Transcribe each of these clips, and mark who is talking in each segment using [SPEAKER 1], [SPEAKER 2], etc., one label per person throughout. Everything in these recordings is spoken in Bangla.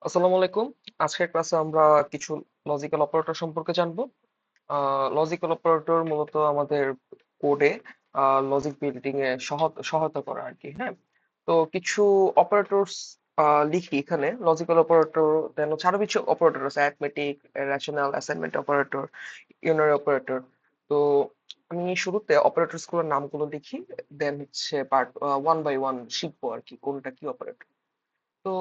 [SPEAKER 1] আসসালামু আলাইকুম। আজকের ক্লাসে আমরা কিছু লজিক্যাল অপারেটর সম্পর্কে জানবো। লজিক্যাল অপারেটর মূলত আমাদের কোডে লজিক বিল্ডিং এ সহায়তা করে আর কি। হ্যাঁ, তো কিছু অপারেটরস লিখি এখানে। লজিক্যাল অপারেটর, দেন হচ্ছে আরো কিছু অপারেটর আছে, arithmetic, rational, assignment operator, unary operator. তো আমি শুরুতে অপারেটরস গুলোর নামগুলো লিখি, দেন হচ্ছে পার্ট ওয়ান বাই ওয়ান শিখবো আর কি কোনটা কি অপারেটর। তো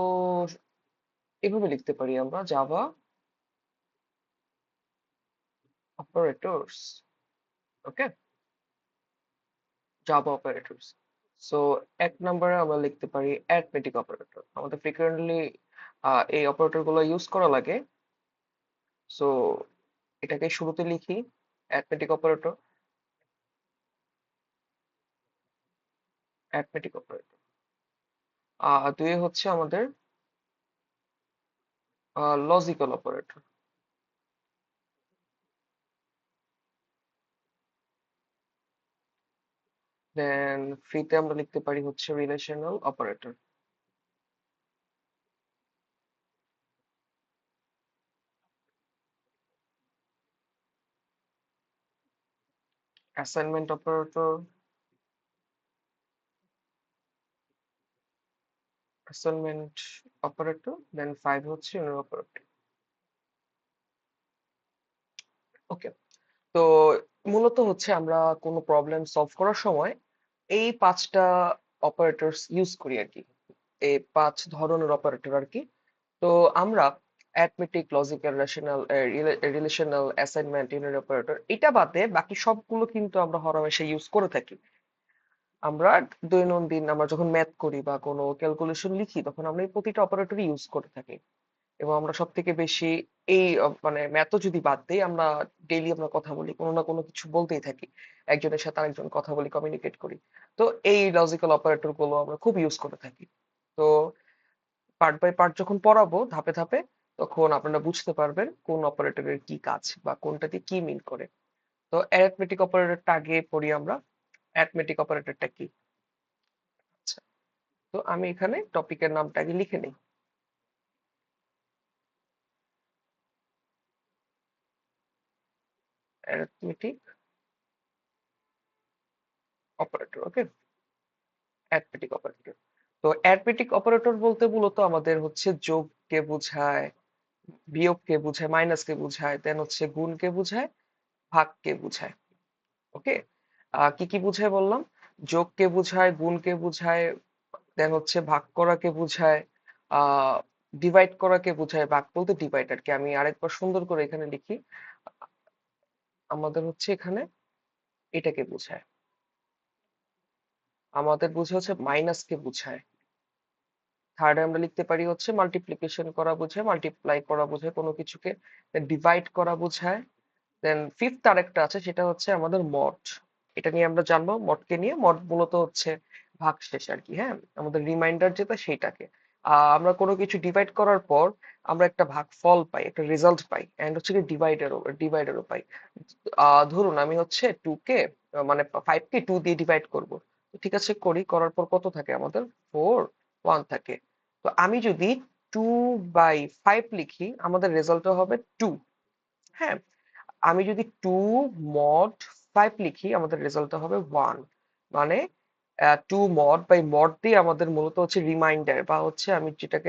[SPEAKER 1] এভাবে লিখতে পারি আমরা: জাভা অপারেটরস। ওকে, জাভা অপারেটরস। সো এক নম্বরে আমরা লিখতে পারি অ্যারিথমেটিক অপারেটর। আমাদের ফ্রিকোয়েন্টলি এই অপারেটর গুলো ইউজ করা লাগে। সো এটাকে শুরুতে লিখি, অ্যারিথমেটিক অপারেটর। অ্যারিথমেটিক অপারেটর দুই হচ্ছে আমাদের লজিক্যাল অপারেটর। দেন থ্রিতে আমরা লিখতে পারি হচ্ছে relational operator. Assignment operator. Assignment operator, then five হচ্ছে ইউনারি অপারেটর। ওকে, তো মূলত হচ্ছে আমরা কোনো প্রবলেম সলভ করার সময় এই পাঁচটা অপারেটরস ইউজ করি আর কি। এই পাঁচ ধরনের অপারেটর আর কি। তো আমরা arithmetic, logical, rational, relational, assignment, unary operator এটা বাদে বাকি সবগুলো কিন্তু আমরা হরহামেশা ইউজ করে থাকি। আমরা দৈনন্দিন আমরা যখন ম্যাথ করি বা কোনো ক্যালকুলেশন লিখি, তখন আমরা এই প্রতিটা অপারেটর ইউজ করে থাকি। এবং আমরা সব থেকে বেশি এই মানে ম্যাথও যদি বাদ দিই, আমরা ডেইলি আমরা কথা বলি, কোনো না কোনো কিছু বলতেই থাকি, একজনের সাথে আরেকজন কথা বলি, কমিউনিকেট করি। তো এই লজিক্যাল অপারেটর গুলো আমরা খুব ইউজ করে থাকি। তো পার্ট বাই পার্ট যখন পড়াবো ধাপে ধাপে, তখন আপনারা বুঝতে পারবেন কোন অপারেটরের কি কাজ বা কোনটাতে কি মিন করে। তো অ্যারিথমেটিক অপারেটরটা আগে পড়ি আমরা। অ্যারিথমেটিক অপারেটরটা কি? আচ্ছা, তো আমি এখানে টপিকের নামটা আগে লিখে নিই। Arithmetic operator. Okay, arithmetic operator. তো অ্যারিথমেটিক অপারেটর বলতে মূলত আমাদের হচ্ছে যোগকে বোঝায়, বিয়োগকে বোঝায়, মাইনাসকে বোঝায়, দেন হচ্ছে গুণকে বোঝায়, ভাগকে বোঝায়। ওকে, কি কি বোঝায় বললাম? যোগকে বোঝায়, গুণকে বোঝায়, দেন হচ্ছে ভাগ করাকে বোঝায়, আহ ডিভাইড করাকে বোঝায়। ভাগ বলতে ডিভাইড আর কি। আমি আরেকবার সুন্দর করে এখানে লিখি, আমাদের হচ্ছে এখানে এটাকে বোঝায়, আমাদের বোঝায় হচ্ছে মাইনাসকে বোঝায়। থার্ডে আমরা লিখতে পারি হচ্ছে মাল্টিপ্লিকেশন করা বোঝায়, মাল্টিপ্লাই করা বোঝায় কোনো কিছুকে, ডিভাইড করা বোঝায়। দেন ফিফথ আরেকটা আছে, সেটা হচ্ছে আমাদের মড। এটা নিয়ে আমরা জানবো, মডকে নিয়ে। মড মূলত হচ্ছে ভাগশেষ আর কি। হ্যাঁ, আমাদের রিমাইন্ডার যেটা সেইটাকে আমরা কোনো কিছু ডিভাইড করার পর আমরা একটা ভাগফল পাই, একটা রেজাল্ট পাই, এন্ড হচ্ছে কি ডিভাইডারও পাই। ধরুন আমি হচ্ছে টু কে মানে ফাইভ কে টু দিয়ে ডিভাইড করব। ঠিক আছে, করি। করার পর কত থাকে আমাদের? ফোর, ওয়ান থাকে। তো আমি যদি টু বাই ফাইভ লিখি, আমাদের রেজাল্টটা হবে টু। হ্যাঁ, আমি যদি টু মড ফাইভ লিখি, আমাদের রেজাল্টটা হবে ওয়ান। মানে টু মড বাই মড দিয়ে আমাদের মূলত হচ্ছে রিমাইন্ডার বা হচ্ছে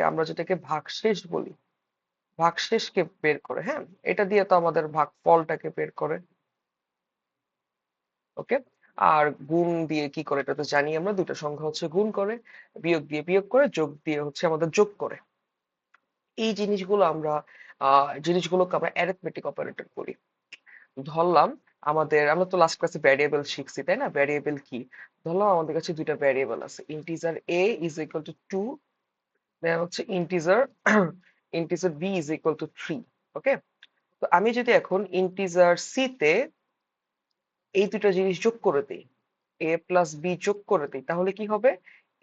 [SPEAKER 1] আমরা যেটাকে ভাগশেষ বলি, ভাগশেষকে বের করে। হ্যাঁ, এটা দিয়ে তো আমাদের ভাগফলটাকে বের করে। ওকে, আর গুণ দিয়ে কি করে এটা তো জানি আমরা, দুটো সংখ্যা হচ্ছে গুণ করে, বিয়োগ দিয়ে বিয়োগ করে, যোগ দিয়ে হচ্ছে আমাদের যোগ করে। এই জিনিসগুলোকে আমরা অ্যারিথমেটিক অপারেটর বলি। ধরলাম আমরা তো লাস্ট ক্লাসে ভ্যারিয়েবল শিখছি, তাই না? ভ্যারিয়েবল কি? ধরলাম আমাদের কাছে দুইটা ভ্যারিয়েবল আছে, integer a is equal to two, then হচ্ছে integer integer b is equal to three. Okay, তো আমি যদি এখন ইন্টিজার c তে এই দুটো জিনিস যোগ করে দিই, a প্লাস b যোগ করে দিই, তাহলে কি হবে?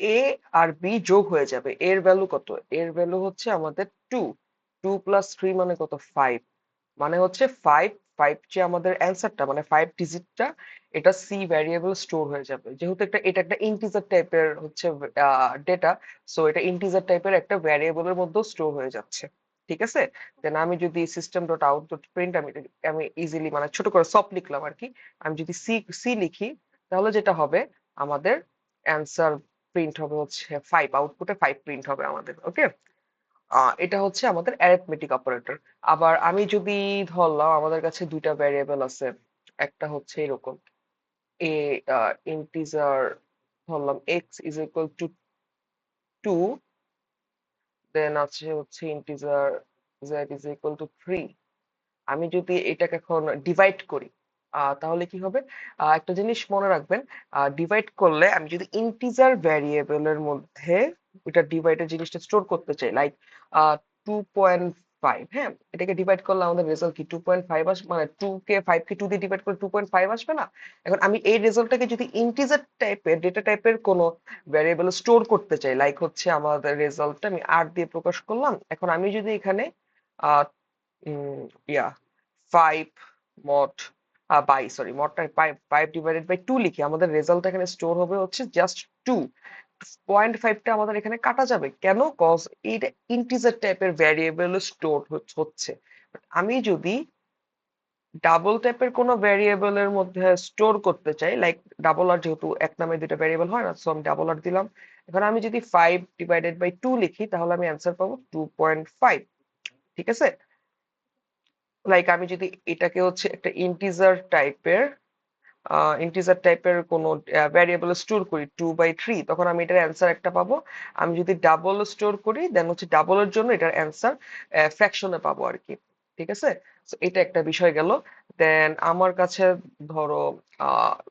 [SPEAKER 1] a আর b যোগ হয়ে যাবে। এর ভ্যালু কত? এর ভ্যালু হচ্ছে আমাদের টু। টু প্লাস থ্রি মানে কত? ফাইভ। মানে হচ্ছে ফাইভ ফাইভ যে আমাদের অ্যান্সারটা মানে 5 ডিজিটটা, এটা সি ভ্যারিয়েবল স্টোর হয়ে যাবে, যেহেতু এটা একটা ইন্টিজার টাইপের হচ্ছে ডেটা। সো এটা ইন্টিজার টাইপের একটা ভ্যারিয়েবলের মধ্যে স্টোর হয়ে যাচ্ছে। ঠিক আছে। দেন আমি যদি system dot out dot print, আমি ইজিলি মানে ছোট করে সফট লিখলাম আর কি। আমি যদি সি সি লিখি, তাহলে যেটা হবে আমাদের অ্যান্সার প্রিন্ট হবে হচ্ছে 5, আউটপুটে 5 প্রিন্ট হবে আমাদের। ওকে। এটা হচ্ছে আমাদের অ্যারিথমেটিক অপারেটর। আবার আমি যদি ধরলাম আমাদের কাছে দুইটা ভ্যারিয়েবল আছে, একটা হচ্ছে এরকম এ ইন্টিজার, ধরলাম এক্স ইজ ইকুয়াল টু 2, দেন আছে হচ্ছে integer Z is equal two 3। আমি যদি এটাকে এখন ডিভাইড করি, তাহলে কি হবে? একটা জিনিস মনে রাখবেন, ডিভাইড করলে আমি যদি ইন্টিজার ভ্যারিয়েবলের মধ্যে ওইটা ডিভাইডের জিনিসটা স্টোর করতে চাই, লাইক 2.5, হ্যাঁ, এটাকে ডিভাইড করলে আমাদের রেজাল্ট কি 2.5 আসবে, মানে 5 কে 2 দিয়ে ডিভাইড করে 2.5 আসবে না? এখন আমি এই রেজাল্টটাকে যদি ইন্টিজার টাইপের ডেটা টাইপের কোনো ভ্যারিয়েবল স্টোর করতে চাই, লাইক হচ্ছে আমাদের রেজাল্টটা আমি 8 দিয়ে প্রকাশ করলাম, এখন আমি যদি এখানে uh um, yeah 5 mod by sorry মডটা 5 ডিভাইডেড বাই 2 লিখি, আমাদের রেজাল্ট এখানে স্টোর হবে হচ্ছে জাস্ট 2। 0.5টা আমাদের এখানে কাটা যাবে কেন? কজ এটা ইন্টিজার টাইপের ভ্যারিয়েবল স্টোর হচ্ছে। But আমি যদি ডাবল টাইপের কোনো ভ্যারিয়েবলের মধ্যে স্টোর করতে চাই, লাইক ডাবল আর, যেহেতু এক নামে দুইটা ভ্যারিয়েবল হয় না, সো আমি ডাবল আর দিলাম। এখন আমি যদি 5 ডিভাইডেড বাই 2 লিখি, তাহলে আমি অ্যান্সার পাবো 2.5। ঠিক আছে। লাইক আমি যদি এটাকে হচ্ছে একটা ইন্টিজার টাইপের কোনো ভ্যারিয়েবল স্টোর করি 2/3, তখন আমি এটার অ্যান্সার একটা পাবো। আমি যদি ডাবল স্টোর করি, দেন হচ্ছে ডাবলের জন্য এটার অ্যান্সার ফ্র্যাকশনে পাবো আর কি। ঠিক আছে। তো এটা একটা বিষয় গেল। দেন আমার কাছে ধরো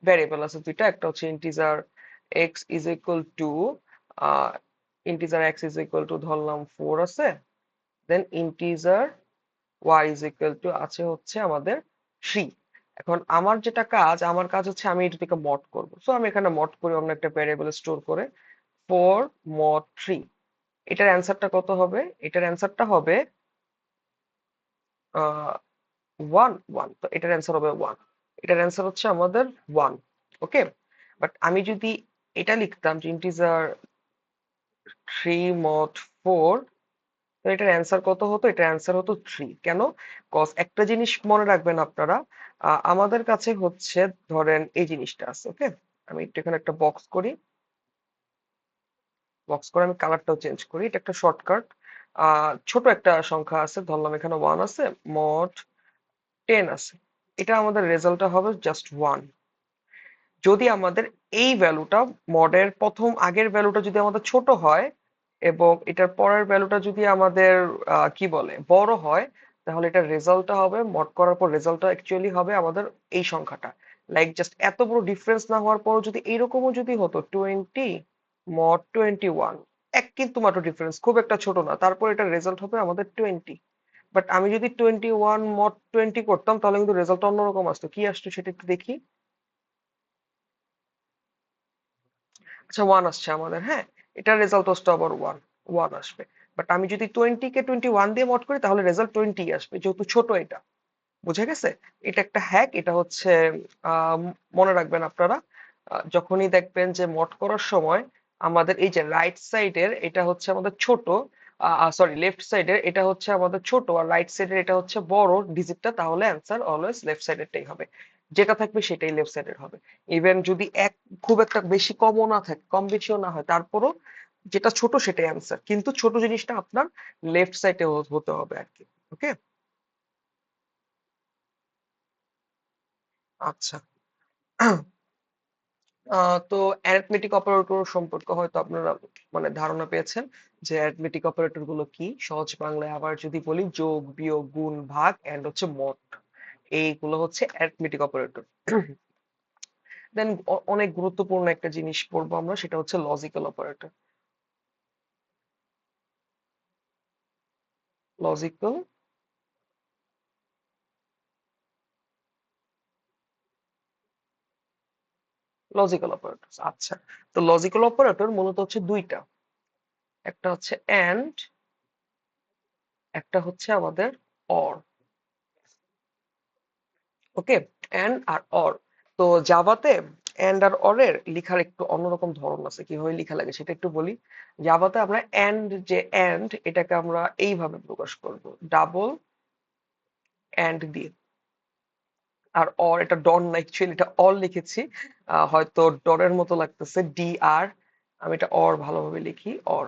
[SPEAKER 1] ভ্যারিয়েবল আছে দুইটা, একটা হচ্ছে integer x is equal to ধরলাম 4 আছে, দেন integer y is equal to আছে হচ্ছে আমাদের 3। এখন আমার কাজ হচ্ছে আমি এটাকে মড করব। সো আমি এখানে মড করি অন্য একটা ভ্যারিয়েবল স্টোর করে 4 mod 3। এটার অ্যান্সারটা কত হবে? এটার অ্যান্সারটা হবে 1 1। তো এটার অ্যান্সার হবে 1। এটার অ্যান্সার হচ্ছে আমাদের 1। ওকে। বাট আমি যদি এটা লিখতাম যে ইন্টিজার 3 mod 4, তো এটার অ্যান্সার কত হতো? এটার অ্যান্সার হতো 3। কেন? কজ একটা জিনিস মনে রাখবেন আপনারা, আমাদের কাছে হচ্ছে ধরেন এই জিনিসটা আছে। ওকে। আমি একটু এখানে একটা বক্স করি, বক্স করে আমি কালারটাও চেঞ্জ করি, এটা একটা শর্টকাট। ছোট একটা সংখ্যা আছে, ধরলাম এখানে 1 আছে, মোট 10 আছে, এটা আমাদের রেজাল্টটা হবে জাস্ট 1। যদি আমাদের এই ভ্যালুটা মডের প্রথম আগের ভ্যালুটা যদি আমাদের ছোট হয়, এবং এটার পরের ভ্যালুটা যদি আমাদের কি বলে বড় হয়, তাহলে এটার রেজাল্টটা হবে, মড করার পর রেজাল্টটা অ্যাকচুয়ালি হবে আমাদের এই সংখ্যাটা। লাইক জাস্ট এত বড় ডিফারেন্স না হওয়ার পরও যদি এইরকমও যদি হতো 20 মড 21, কিন্তু মাত্র ডিফারেন্স, খুব একটা ছোট না, তারপর এটার রেজাল্ট হবে আমাদের 20। বাট আমি যদি 21 মড 20 করতাম, তাহলে কিন্তু রেজাল্ট অন্যরকম আসতো। কি আসতো সেটা একটু দেখি। আচ্ছা, 1 আসছে আমাদের, হ্যাঁ। এটার রেজাল্ট আসতো আবার 1, 1 আসবে। বাট আমি যদি 20 কে 21 দিয়ে মড করি, তাহলে রেজাল্ট 20 আসবে, যেহেতু ছোট এটা। বুঝে গেছে? এটা একটা হ্যাক। এটা হচ্ছে মনে রাখবেন আপনারা, যখনই দেখবেন যে মড করার সময় আমাদের এই যে রাইট সাইডের এটা হচ্ছে আমাদের ছোট, সরি লেফট সাইডের এটা হচ্ছে আমাদের ছোট, আর রাইট সাইডের এটা হচ্ছে বড় ডিজিটটা, তাহলে অ্যান্সার অলওয়েজ লেফট সাইডেরটাই হবে। যেটা থাকবে সেটাই লেফট সাইডের হবে। ইভেন যদি খুব একটা বেশি কমও না থাকে, কম বেশিও না হয়, তারপরও যেটা ছোট সেটাই অ্যান্সার, কিন্তু ছোট জিনিসটা আপনার লেফট সাইডে হতে হবে আর কি। ওকে। আচ্ছা। তো অ্যারিথমেটিক অপারেটর সম্পর্কে হয়তো আপনারা মানে ধারণা পেয়েছেন যে অ্যারিথমেটিক অপারেটর গুলো কি। সহজ বাংলায় আবার যদি বলি, যোগ বিয়োগ গুণ ভাগ এন্ড হচ্ছে মড, এইগুলো হচ্ছে অ্যারিথমেটিক অপারেটর। দেন অনেক গুরুত্বপূর্ণ একটা জিনিস পড়বো আমরা, সেটা হচ্ছে logical operator. Logical logical operator. আচ্ছা। তো লজিক্যাল অপারেটর মূলত হচ্ছে দুইটা, একটা হচ্ছে এন্ড, একটা হচ্ছে আমাদের অর। ওকে, এন্ড আর অর। তো জাভাতে এন্ড আর অর এর লেখার একটু অন্যরকম ধরন আছে, কিভাবে লেখা লাগে সেটা একটু বলি। জাভাতে আমরা এন্ড, যে এন্ড এটাকে আমরা এইভাবে প্রকাশ করব, ডাবল এন্ড দিয়ে। আর অর, এটা ডন না, অ্যাকচুয়ালি এটা অর লিখেছি, হয়তো ডরের মতো লাগতেছে, ডি আর, আমি এটা অর ভালোভাবে লিখি, অর।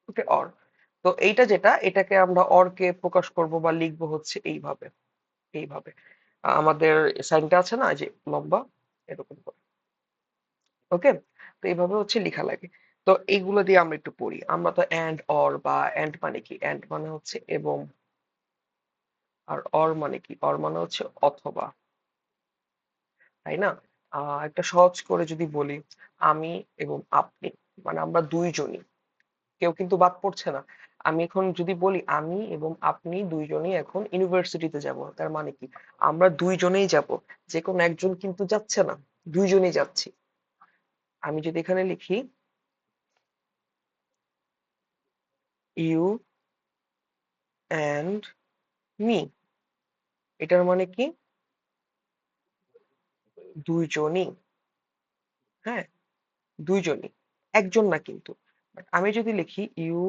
[SPEAKER 1] Okay, or. তো এইটা যেটা, এটাকে আমরা অরকে প্রকাশ করব বা লিখবো হচ্ছে এইভাবে, এইভাবে। আমাদের সাইনটা আছে না, যে লম্বা, এরকম করে। ওকে, তো এইভাবে হচ্ছে লেখা লাগে। তো এইগুলো দিয়ে আমরা একটু পড়ি। আমরা তো এন্ড অর, বা এন্ড মানে কি, এন্ড মানে হচ্ছে এবং, আর অর মানে কি, অর মানে হচ্ছে অথবা, তাই না? একটা সহজ করে যদি বলি, আমি এবং আপনি, মানে আমরা দুইজনই, কেউ কিন্তু বাদ পড়ছে না। আমি এখন যদি বলি আমি এবং আপনি দুইজনই এখন ইউনিভার্সিটিতে যাব, তার মানে কি, আমরা দুইজনেই যাব, যে কোনো একজন কিন্তু যাচ্ছে না, দুইজনেই যাচ্ছি। আমি যদি এখানে লিখি ইউ অ্যান্ড মি, এটার মানে কি, দুইজনই। হ্যাঁ, দুইজনই, একজন না কিন্তু। But আমি যদি লিখি ইউ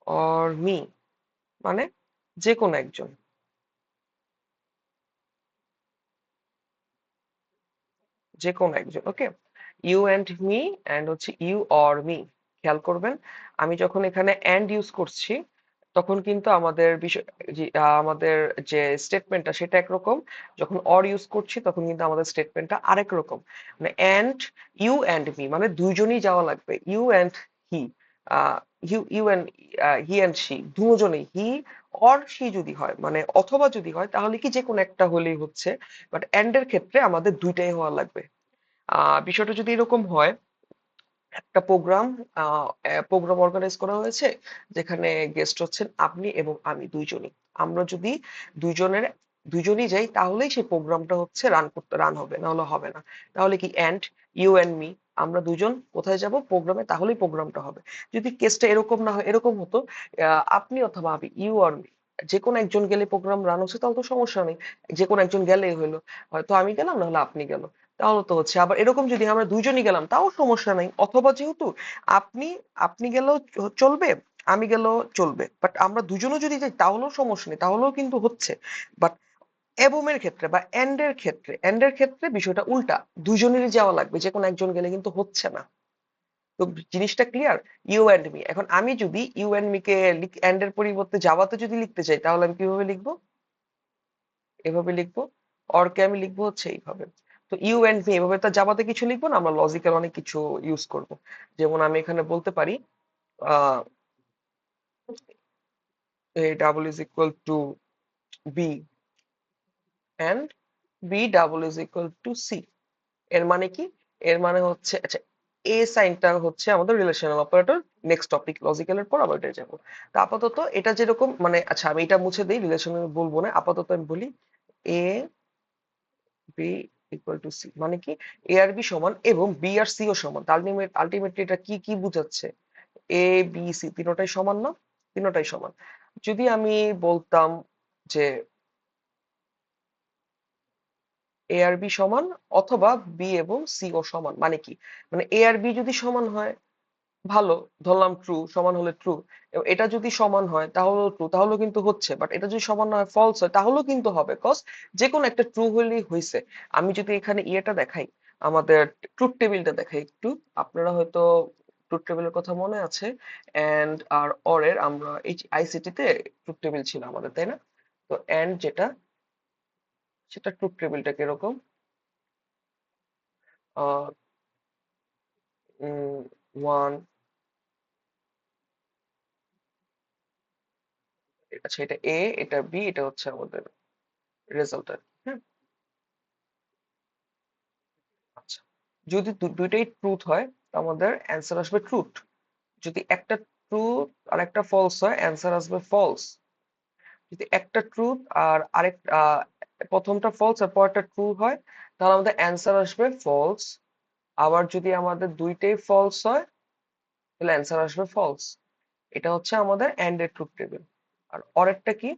[SPEAKER 1] অর মি, মানে যে কোনো একজন, যে কোনো একজন। ওকে, ইউ অ্যান্ড মি, অ্যান্ড হচ্ছে ইউ অর মি। খেয়াল করবেন, আমি যখন এখানে অ্যান্ড ইউজ করছি, তখন কিন্তু আমাদের বিষয়, আমাদের যে স্টেটমেন্টটা সেটা একরকম, যখন অর ইউজ করছি তখন কিন্তু আমাদের স্টেটমেন্টটা আরেক রকম। মানে অ্যান্ড, ইউ অ্যান্ড মি মানে দুইজনই যাওয়া লাগবে, you and he, you and he and she, দুজনেই, হি অর শি যদি হয়, মানে অথবা যদি হয়, তাহলে কি যে কোনো একটা হলেই হচ্ছে। বাট এন্ড এর ক্ষেত্রে আমাদের দুইটাই হওয়া লাগবে। বিষয়টা যদি এরকম হয়, একটা প্রোগ্রাম অর্গানাইজ করা হয়েছে, যেখানে গেস্ট হচ্ছেন আপনি এবং আমি দুইজনই। আমরা যদি দুইজনের দুইজনই যাই, তাহলেই সেই প্রোগ্রামটা হচ্ছে রান হবে, না হলে হবে না। তাহলে কি, এন্ড ইউ এন্ড মি, আমরা দুজন কোথায় যাব, প্রোগ্রামে, তাহলেই প্রোগ্রামটা হবে। যদি কেসটা এরকম না হয়, এরকম হতো আপনি অথবা আমি, ইউ আর মি, যে কোনো একজন গেলে প্রোগ্রাম রান হচ্ছে, তাহলে তো সমস্যা নেই, যে কোনো একজন গেলেই হলো, হয়তো আমি গেলাম না হলে আপনি গেল, তাহলে তো হচ্ছে। আবার এরকম যদি আমরা দুইজনই গেলাম, তাও সমস্যা নাই, অথবা যেহেতু আপনি আপনি গেলেও চলবে, আমি গেলেও চলবে, বাট আমরা দুজনও যদি যাই তাহলেও সমস্যা নেই, তাহলেও কিন্তু হচ্ছে। বাট এবমের ক্ষেত্রে বা এন্ডের ক্ষেত্রে বিষয়টা উল্টা, দুজনেরই যাওয়া লাগবে, যে কোনো একজন গেলে কিন্তু হচ্ছে না। তো জিনিসটা ক্লিয়ার, ইউ এন্ড মি। এখন আমি যদি ইউ এন্ড মি কে এন্ড এর পরিবর্তে জাভাতে যদি লিখতে চাই, তাহলে আমি কিভাবে লিখবো, এভাবে লিখবো। অরকে আমি লিখবো হচ্ছে এইভাবে। তো ইউ এন্ড মি, এভাবে তো জাভাতে কিছু লিখবো না, আমরা লজিক্যাল অনেক কিছু ইউজ করব। যেমন আমি এখানে বলতে পারি আহ a double is equal to b and b double is equal to c। এর মানে কি, এর মানে হচ্ছে, আচ্ছা, এ সাইনটা হচ্ছে আমাদের রিলেশনাল অপারেটর। নেক্সট টপিক লজিক্যালের পর আবার এটা যাবো। তো আপাতত এটা যেরকম, মানে আচ্ছা আমি এটা মুছে দিই, রিলেশনাল বলবো না, আপাতত আমি বলি A B equal to C, মানে কি, এ আর বি সমান এবং বি আর সি ও সমান। আলটিমেটলি এটা কি কি বুঝাচ্ছে, এ বি সি তিনোটাই সমান না, তিনোটাই সমান। যদি আমি বলতাম যে এ আর বি সমান, অথবা বি এবং সি ও সমান, মানে কি, মানে এ আর বি যদি সমান হয়, ভালো, ধরলাম ট্রু, সমান হলে ট্রু। এটা যদি সমান হয় তাহলেও ট্রু, তাহলেও কিন্তু হচ্ছে। বাট এটা যদি সমান না হয়, ফলস হয়, তাহলেও কিন্তু হবে, কজ যে কোনো একটা ট্রু হলেই হয়েছে। আমি যদি এখানে ইয়েটা দেখাই, আমাদের ট্রুথ টেবিলটা দেখাই একটু, আপনারা হয়তো ট্রুথ টেবিলের কথা মনে আছে, এন্ড আর অর এর আমরা এই আইসিটি তে ট্রুথ টেবিল ছিল আমাদের, তাই না? তো এন্ড যেটা, সেটা ট্রুথ টেবিলটা কিরকম, আহ 1, আচ্ছা এটা এ, এটা বি, এটা হচ্ছে আমাদের রেজাল্ট। হ্যাঁ, আচ্ছা, যদি দুইটাই ট্রুথ হয়, তো আমাদের অ্যান্সার আসবে ট্রুথ। যদি একটা ট্রুথ আর একটা ফলস হয়, অ্যান্সার আসবে ফলস। যদি একটা ট্রুথ আর আরেক প্রথমটা ফলস আর পরেরটা ট্রু হয়, তাহলে আমাদের অ্যান্সার আসবে ফলস। আবার যদি আমাদের দুইটাই ফলস হয়, তাহলে অ্যান্সার আসবে ফলস। এটা হচ্ছে আমাদের অ্যান্ড এর ট্রুথ টেবিল। আর অরেরটা কি,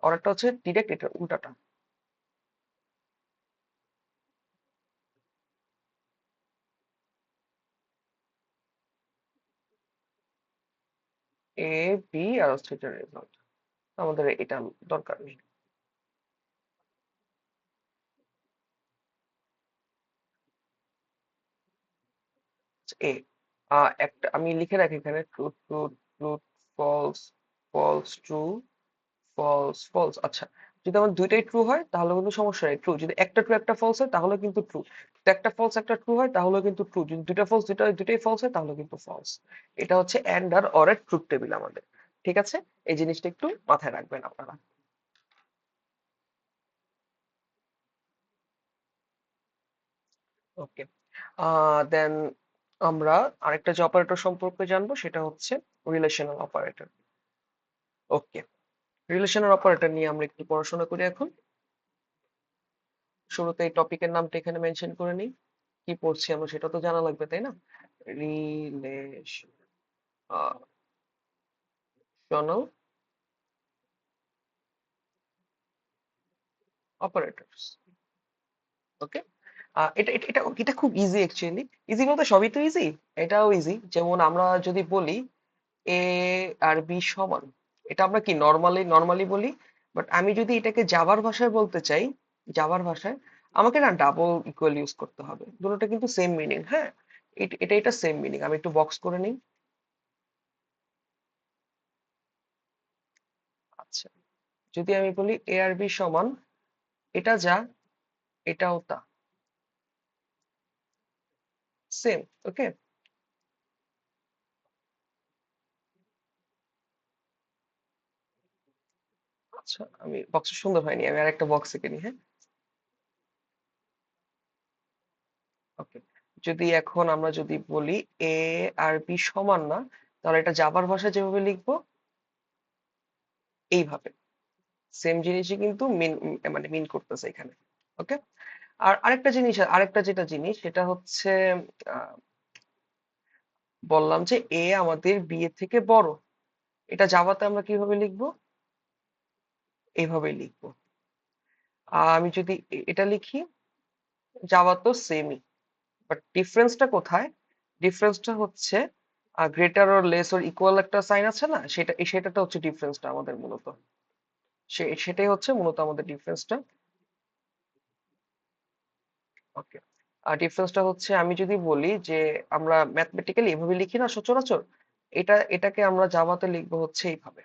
[SPEAKER 1] আর একটা হচ্ছে ডিরেক্ট, এটার উল্টাটা। এ বি আর হচ্ছে এটার রেজাল্ট, আমাদের এটা দরকার নেই। এ একটা আমি লিখে রাখি এখানে, true true true, false false, true false false. আচ্ছা, যদি আমার দুইটাই ট্রু হয় তাহলে কোনো সমস্যা নেই, ট্রু। যদি একটা ট্রু একটা ফলস হয় তাহলে কিন্তু ট্রু। যদি একটা ফলস একটা ট্রু হয় তাহলে কিন্তু ট্রু। যদি দুইটা ফলস দুইটাই ফলস হয় তাহলে কিন্তু ফলস। এটা হচ্ছে এন্ড আর অর এর ট্রুথ টেবিল আমাদের। ঠিক আছে, এই জিনিসটা একটু মাথায় রাখবেন আপনারা। ওকে, দেন আমরা আরেকটা যে অপারেটর সম্পর্কে জানবো সেটা হচ্ছে রিলেশনাল অপারেটর। ওকে, রিলেশনাল অপারেটর নিয়ে আমরা একটু পড়াশোনা করি এখন। শুরুতে এই টপিকের নামটা এখানে মেনশন করে নিই, কি পড়ছি আমরা সেটা তো জানা লাগবে তাই না? Relational operators. ওকে, এটা এটা এটা এটা খুব ইজি অ্যাকচুয়ালি। ইজি বলতে সবই তো ইজি, এটাও ইজি। যেমন আমরা যদি বলি এ আর বি সমান, এটা আমরা কি নর্মালি বলি। বাট আমি যদি এটাকে জাভার ভাষায় বলতে চাই, জাভার ভাষায় আমাকে না ডাবল ইকুয়াল ইউজ করতে হবে। দুটোটা কিন্তু সেম মিনিং, হ্যাঁ। এটা সেম মিনিং। আমি একটু বক্স করে নিই। আচ্ছা, যদি আমি বলি এ আর বি সমান, এটা যা এটাও তা, সেম। ওকে, আচ্ছা আমি বক্স সুন্দর হয়নি, আমি আরেকটা বক্স এঁকে নিই, হ্যাঁ। ওকে, যদি এখন আমরা যদি বলি এ আর বি সমান না, তাহলে এটা জাভার ভাষায় যেভাবে লিখবো এইভাবে, সেম জিনিসই কিন্তু মিন, মানে মিন করতেছে এখানে। ওকে, আর আরেকটা জিনিস, আরেকটা যেটা জিনিস সেটা হচ্ছে আহ, বললাম যে এ আমাদের বি এর থেকে বড়, এটা জাভাতে আমরা কিভাবে লিখবো? এইভাবে লিখবো। আমি যদি এটা লিখি, জাভা তো সেমই, বাট ডিফারেন্সটা কোথায়? ডিফারেন্সটা হচ্ছে greater or less or equal একটা সাইন আছে না, সেটাটা হচ্ছে ডিফারেন্সটা আমাদের মূলত। সেটাই হচ্ছে মূলত আমাদের ডিফারেন্সটা। ওকে, আর ডিফারেন্সটা হচ্ছে আমি যদি বলি যে আমরা ম্যাথমেটিক্যালি এভাবে লিখি না সচরাচর, এটাকে আমরা জাভাতে লিখবো হচ্ছে এইভাবে।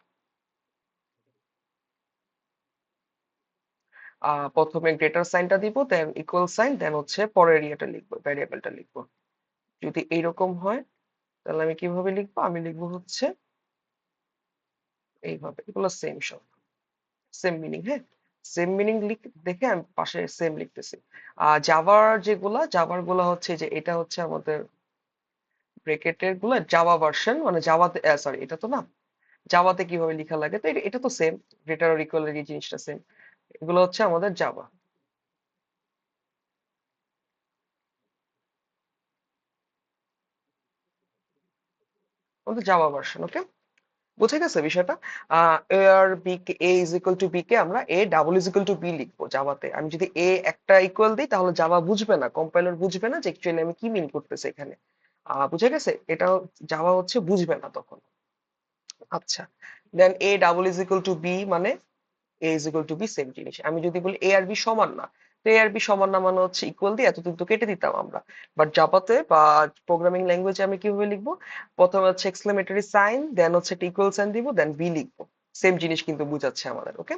[SPEAKER 1] প্রথমে গ্রেটার সাইনটা দিব, দেন ইকুয়াল সাইন, দেন হচ্ছে পরের ইয়েটা লিখবো, ভ্যারিয়েবলটা লিখবো। যদি এইরকম হয় তাহলে আমি কিভাবে লিখবো? আমি লিখবো হচ্ছে এইভাবে। এগুলো সেম সব, সেম মিনিং, হ্যাঁ। সেম মিনিং দেখে আমি পাশে সেম লিখতেছি। আর জাভার গুলা হচ্ছে যে এটা হচ্ছে আমাদের ব্রেকেটের গুলা জাভা ভার্সন, মানে জাভাতে, সরি এটা তো না, জাভাতে কিভাবে লেখা লাগে, তো এটা তো সেম, গ্রেটার আর ইকুয়াল এর এই জিনিসটা সেম। এগুলো হচ্ছে আমাদের জাভা, আমাদের জাভা ভার্সন। ওকে, বুঝে গেছে বিষয়টা? এ আর বি কে, A is equal to B কে আমরা A double is equal to B লিখবো জাভাতে। আমি যদি এ একটা ইকুয়াল দিই তাহলে জাভা বুঝবে না, কম্পাইলার বুঝবে না যে অ্যাকচুয়ালি আমি কি মিন করতেছি এখানে। বুঝে গেছে? এটা জাভা হচ্ছে বুঝবে না তখন। আচ্ছা, then A double is equal to B মানে A is equal to B, same জিনিস। আমি যদি বলি এ আর বি সমান না, তো এ আর বি সমান না মানে হচ্ছে ইকুয়াল দিয়ে এতদিন তো কেটে দিতাম আমরা। বাট জাভাতে বা প্রোগ্রামিং ল্যাঙ্গুয়েজে আমি কিভাবে লিখবো? প্রথমে হচ্ছে এক্সক্লেমেটরি সাইন, দেন হচ্ছে একটা ইকুয়াল সাইন দিব, দেন বি লিখবো। সেম জিনিস কিন্তু বুঝাচ্ছে আমাদের। ওকে,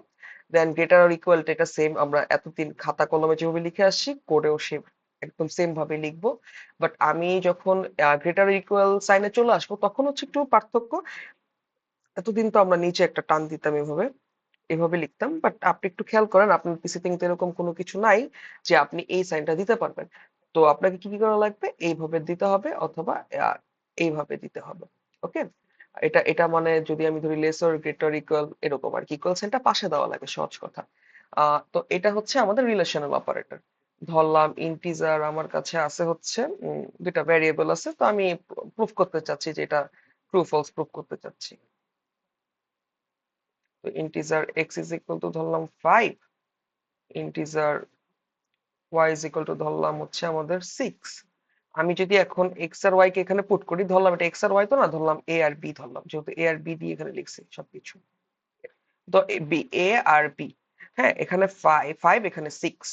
[SPEAKER 1] দেন গ্রেটার আর ইকুয়াল, এটা সেম, আমরা এতদিন খাতা কলমে যেভাবে লিখে আসছি কোডেও সে একদম সেম ভাবে লিখবো। বাট আমি যখন গ্রেটার ইকুয়াল সাইনে চলে আসবো তখন হচ্ছে একটু পার্থক্য। এতদিন তো আমরা নিচে একটা টান দিতাম এভাবে, এভাবে লিখতাম। বাট আপনি একটু খেয়াল করেন আপনার পিসিতে কিন্তু এরকম কোনো কিছু নাই যে আপনি এই সাইনটা দিতে পারবেন। তো আপনাকে কি কি করা লাগবে? এইভাবে দিতে হবে অথবা আহ, এইভাবে দিতে হবে। ওকে, এটা এটা মানে যদি আমি ধরি লেসর গ্রেটার ইকুয়াল এরকম আর কি, ইকুয়াল সাইনটা পাশে দেওয়া লাগে, সহজ কথা। তো এটা হচ্ছে আমাদের রিলেশনাল অপারেটর। ধরলাম ইন্টিজার আমার কাছে আছে হচ্ছে দুইটা ভ্যারিয়েবল আছে, তো আমি প্রুফ করতে চাচ্ছি যে এটা ট্রু ফলস প্রুফ করতে চাচ্ছি। তো integer x is equal to ধরলাম 5, integer y is equal to ধরলাম হচ্ছে আমাদের 6। আমি যদি এখন এক্স আর ওয়াই কে এখানে পুট করি, ধরলাম এটা এক্স আর ওয়াই তো না, ধরলাম এ আর বি ধরলাম, যেহেতু এ আর বি দিয়ে এখানে লিখছি সবকিছু। তো বি, এ আর বি, হ্যাঁ এখানে 5 5 এখানে 6।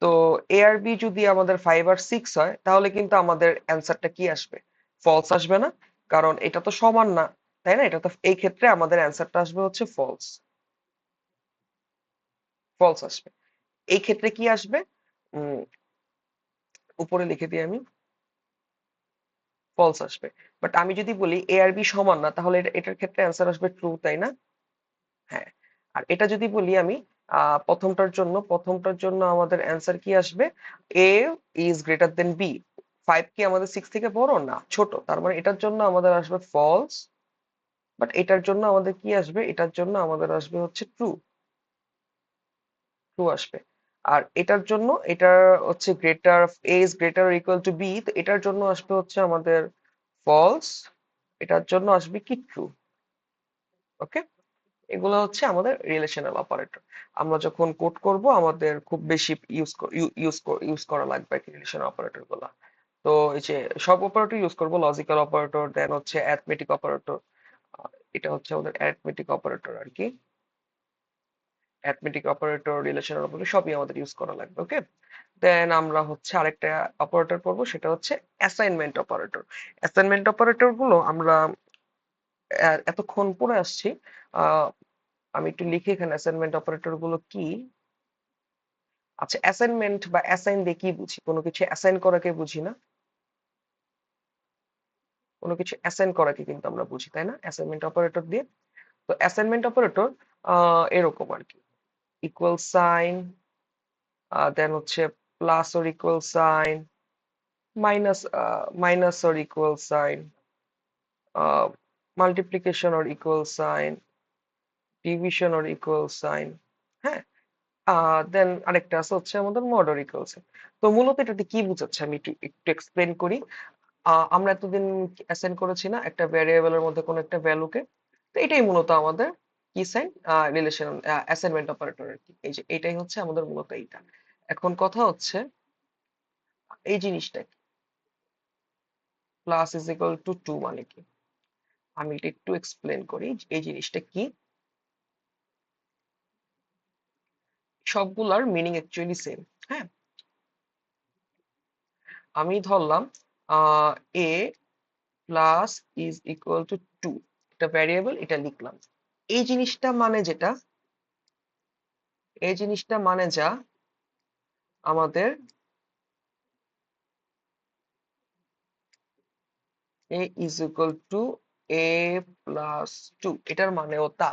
[SPEAKER 1] তো এ আর বি যদি আমাদের 5 আর 6 হয়, তাহলে কিন্তু আমাদের অ্যান্সারটা কি আসবে? ফলস আসবে না? কারণ এটা তো সমান না, তাই না? এটা তো, এই ক্ষেত্রে আমাদের অ্যান্সারটা আসবে হচ্ছে ফলস। ফলস আসবে। এই ক্ষেত্রে কি আসবে? উম, উপরে লিখে দিই আমি, ফলস আসবে। বাট আমি যদি বলি এ আর বি সমান না, তাহলে এটার ক্ষেত্রে অ্যান্সার আসবে ট্রু, তাই না? হ্যাঁ। আর এটা যদি বলি আমি প্রথমটার জন্য আমাদের অ্যান্সার কি আসবে? এ ইজ গ্রেটার দেন বি। 5 কি আমাদের 6 থেকে বড়? না, ছোট। তার মানে এটার জন্য আমাদের আসবে ফলস। বাট এটার জন্য আমাদের কি আসবে? এটার জন্য আমাদের আসবে হচ্ছে ট্রু। ট্রু আসবে। আর এটার জন্য, এটা হচ্ছে greater, a is greater equal to b, তো এটার জন্য আসবে হচ্ছে আমাদের ফলস। এটার জন্য আসবে কি? ট্রু। ওকে। এগুলো হচ্ছে আমাদের রিলেশনাল অপারেটর। আমরা যখন কোড করব, আমাদের খুব বেশি ইউজ করা লাগবে কি রিলেশনাল অপারেটর গুলা। তো এই যে সব অপারেটর ইউজ করব, লজিক্যাল অপারেটর, দেন হচ্ছে অ্যারিথমেটিক অপারেটর। এটা হচ্ছে আমাদের অ্যারিথমেটিক অপারেটর আর কি। অ্যারিথমেটিক অপারেটর, রিলেশনাল অপারেটর সবই আমাদের ইউজ করা লাগবে। ওকে। দেন আমরা হচ্ছে আরেকটা অপারেটর পড়বো, সেটা হচ্ছে অ্যাসাইনমেন্ট অপারেটর। অ্যাসাইনমেন্ট অপারেটর গুলো আমরা এতক্ষণ পড়ে আসছি। আহ আমি একটু লিখি এখানে অ্যাসাইনমেন্ট অপারেটর গুলো কি। আচ্ছা, অ্যাসাইনমেন্ট বা অ্যাসাইন দিয়ে কি বুঝি? কোনো কিছু অ্যাসাইন করাকে বুঝি না? কোনো কিছু অ্যাসাইন করাকে কিন্তু আমরা বুঝি, তাই না, অ্যাসাইনমেন্ট অপারেটর দিয়ে? তো অ্যাসাইনমেন্ট অপারেটর এরকম আর কি। ইকুয়াল সাইন, দেন হচ্ছে plus or equal sign, minus or equal sign, multiplication or equal sign, division or equal sign. হ্যাঁ। দেন আরেকটা আছে হচ্ছে আমাদের মড অর ইকুয়াল সাইন। তো মূলত এটাতে কি বোঝাচ্ছে আমি একটু একটু এক্সপ্লেন করি। আমরা এতদিন অ্যাসাইন করেছি না একটা ভ্যারিয়েবলের মধ্যে কোনো একটা ভ্যালুকে। তো এটাই মূলত আমাদের কি সাইন, রিলেশন, অ্যাসাইনমেন্ট অপারেটর আর কি। এই যে এটাই হচ্ছে আমাদের মূলত এইটা। এখন কথা হচ্ছে এই জিনিসটা প্লাস ইজ ইকুয়াল টু 2 মানে কি? আমি এটা একটু এক্সপ্লেন করি এই জিনিসটা কি। সবগুলার মিনিং অ্যাকচুয়ালি সেম। হ্যাঁ। আমি ধরলাম এ প্লাস ইজ ইকুয়াল টু 2, এটা ভ্যারিয়েবল, এটা লিখলাম। এই জিনিসটা মানে যেটা, এই জিনিসটা মানে যা আমাদের a is equal to a plus 2, এটার মানেও তা।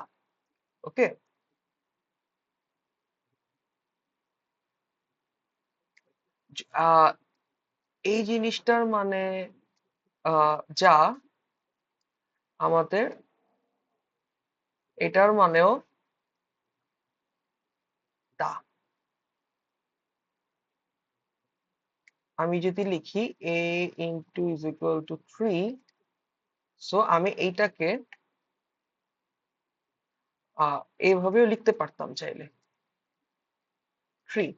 [SPEAKER 1] ওকে। এই জিনিসটার মানে যা আমাদের এটার মানেও তা। আমি যদি লিখি a into is equal two 3, so আমি এইটাকে এইভাবেও লিখতে পারতাম চাইলে। 3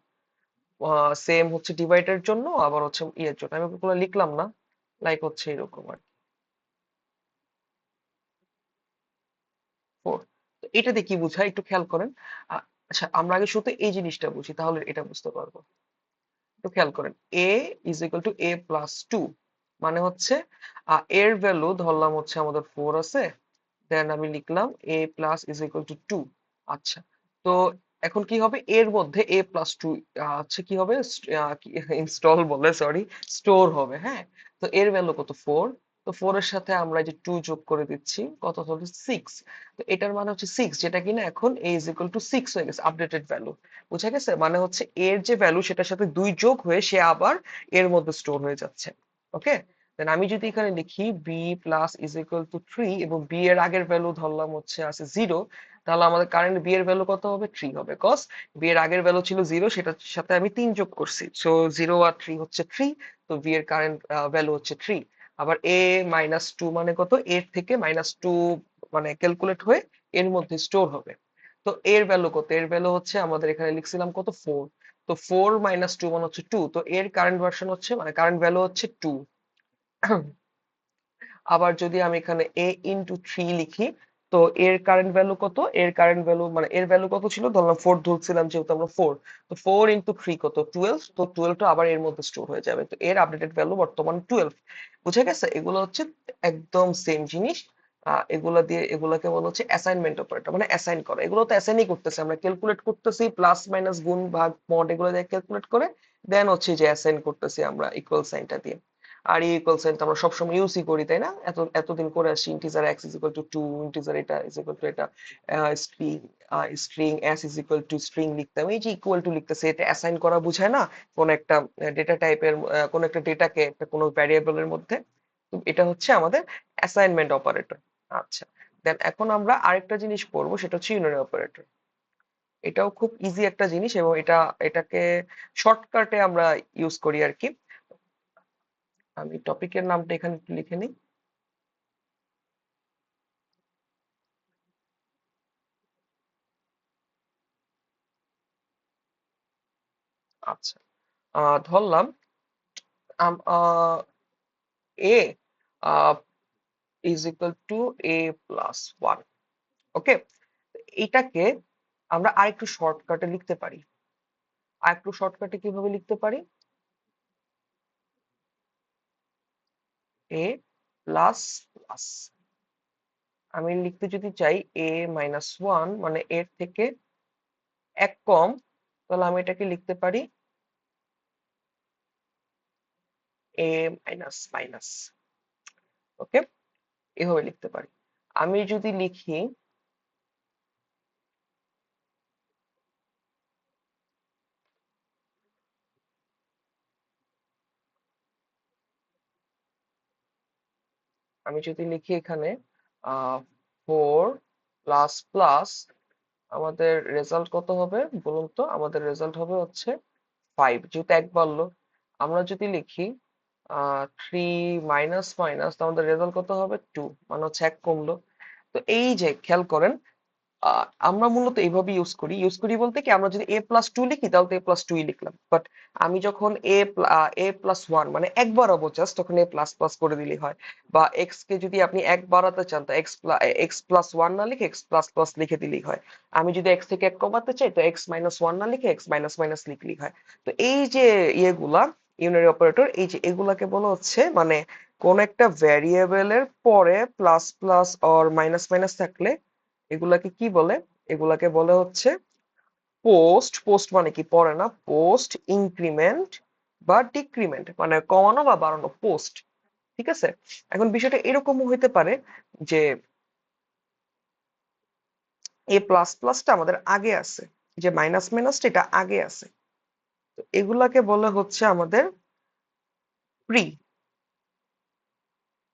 [SPEAKER 1] সেম হচ্ছে ডিভাইডের জন্য, আবার হচ্ছে ইয়ের জন্য, আমি ওগুলো লিখলাম না, লাইক হচ্ছে এরকম আর কি, 4। তো এটাতে কি বোঝায় একটু খেয়াল করেন। আচ্ছা, আমরা আগে শুধু এই জিনিসটা বুঝি, তাহলে এটা বুঝতে পারবো। একটু খেয়াল করেন, a is equal two a plus 2, মানে হচ্ছে এর ভ্যালু ধরলাম হচ্ছে আমাদের 4 আছে, দেন আমি লিখলাম a plus is equal two 2। আচ্ছা। তো এখন কি হবে? এর মধ্যে a প্লাস 2 হচ্ছে কি হবে, ইনস্টল বলে, সরি, স্টোর হবে। হ্যাঁ। তো এর ভ্যালু কত? 4। তো 4 এর সাথে আমরা এই যে 2 যোগ করে দিচ্ছি, কত হবে? 6। তো এটার মানে হচ্ছে 6, যেটা কিনা এখন a ইজ ইকুয়াল টু 6 হয়ে গেছে, আপডেটেড ভ্যালু। বুঝা গেছে? মানে হচ্ছে এর যে ভ্যালু, সেটার সাথে 2 যোগ হয়ে সে আবার এর মধ্যে স্টোর হয়ে যাচ্ছে। ওকে। দেন আমি যদি এখানে লিখি b plus is equal two 3, এবং b এর আগের ভ্যালু ধরলাম হচ্ছে আছে 0, তাহলে আমাদের কারেন্ট b এর ভ্যালু কত হবে? 3 হবে, কজ b এর আগের ভ্যালু ছিল 0, সেটার সাথে আমি 3 যোগ করছি, সো 0 আর 3 হচ্ছে 3। তো b এর কারেন্ট ভ্যালু হচ্ছে 3। আবার a মাইনাস 2 মানে কত? এর থেকে মাইনাস 2 মানে ক্যালকুলেট হয়ে এর মধ্যে স্টোর হবে। তো এর ভ্যালু কত? এর ভ্যালু হচ্ছে আমাদের এখানে লিখছিলাম কত, 4। তো 4 - 2 মানে হচ্ছে 2। তো এর কারেন্ট ভার্সন হচ্ছে মানে কারেন্ট ভ্যালু হচ্ছে 2। আবার যদি আমি এখানে a × 3 লিখি, তো এর কারেন্ট ভ্যালু কত? এর কারেন্ট ভ্যালু মানে এর ভ্যালু কত ছিল, ধরলাম 4 ধরছিলাম যেহেতু আমরা 4। তো 4 × 3 কত, 12। তো 12টা আবার এর মধ্যে স্টোর হয়ে যাবে। তো এর আপডেটেড ভ্যালু বর্তমান 12। বুঝে গেছে? এগুলো হচ্ছে একদম সেম জিনিস। এগুলা দিয়ে এগুলাকে বলা হচ্ছে অ্যাসাইনমেন্ট অপারেটর, মানে অ্যাসাইন করা। এগুলো তো অ্যাসাইনই করতেছে, আমরা ক্যালকুলেট করতেছি, প্লাস মাইনাস গুণ ভাগ মড এগুলো দিয়ে ক্যালকুলেট করে দেন হচ্ছে যে অ্যাসাইন করতেছি আমরা ইকুয়াল সাইনটা দিয়ে। আর এই ইকুয়াল সাইন তো আমরা সবসময় ইউজই করি, তাই না? এতদিন করে আসছি, integer x is equal two 2, integer এটা ইজ ইকুয়াল টু এটা, string string s is equal two string লিখতাম। এই যে ইকুয়াল টু লিখতেছে, এটা অ্যাসাইন করা বোঝায় না? কোন একটা ডেটা টাইপের, কোন একটা ডেটাকে একটা কোন ভ্যারিয়েবলের মধ্যে। তো এটা হচ্ছে আমাদের অ্যাসাইনমেন্ট অপারেটর। আচ্ছা, দেন এখন আমরা আরেকটা জিনিস পড়বো, সেটা হচ্ছে ইউনারি অপারেটর। এটাও খুব ইজি একটা জিনিস এবং এটাকে শর্টকাটে আমরা ইউজ করি আর কি। আমি টপিকের নামটা এখানে একটু লিখে নিই। আচ্ছা, ধরলাম এ ইজ ইকুয়াল টু a+1। ওকে, এটাকে আমরা আরেকটু শর্টকাটে লিখতে পারি। আরেকটু শর্টকাটে কিভাবে লিখতে পারি? a++। আমি লিখতে যদি চাই a-1 মানে এর থেকে এক কম, তাহলে আমি এটাকে লিখতে পারি a-। ওকে, এভাবে লিখতে পারি। আমি যদি লিখি এখানে 4++ আমাদের রেজাল্ট কত হবে বলুন তো? আমাদের রেজাল্ট হবে হচ্ছে 5, যেহেতু এক বাড়লো। আমরা যদি লিখি 3 - আমাদের রেজাল্ট কত হবে, 2, মানে হচ্ছে এক কমলো। তো এই যে খেয়াল করেন, আমরা মূলত এইভাবে ইউজ করি বলতে কি, আমরা যদি a+2 লিখি তাহলে তো a+2 লিখলাম, বাট আমি যখন a+1 মানে এক বাড়াবো জাস্ট, তখন a++ করে দিলেই হয়। বা এক্স কে যদি আপনি এক বাড়াতে চান, তো x+1 না লিখে x++ লিখে দিলেই হয়। আমি যদি x থেকে এক কমাতে চাই, তো x-1 না লিখে x-, লিখলেই হয়। তো এই যে ইয়েগুলা, ইউনারি অপারেটর, এই যে এগুলাকে বলা হচ্ছে মানে কোন একটা ভ্যারিয়েবলের পরে plus plus or minus minus থাকলে এগুলাকে কি বলে? এগুলাকে বলে হচ্ছে পোস্ট। পোস্ট মানে কি, পরে না, পোস্ট ইনক্রিমেন্ট বা ডিক্রিমেন্ট, মানে কমানো বা বাড়ানো, পোস্ট। ঠিক আছে? এখন বিষয়টা এরকমও হইতে পারে যে এ প্লাস প্লাসটা আমাদের আগে আছে, যে মাইনাস মাইনাসটা এটা আগে আছে। তো এগুলাকে বলে হচ্ছে আমাদের pre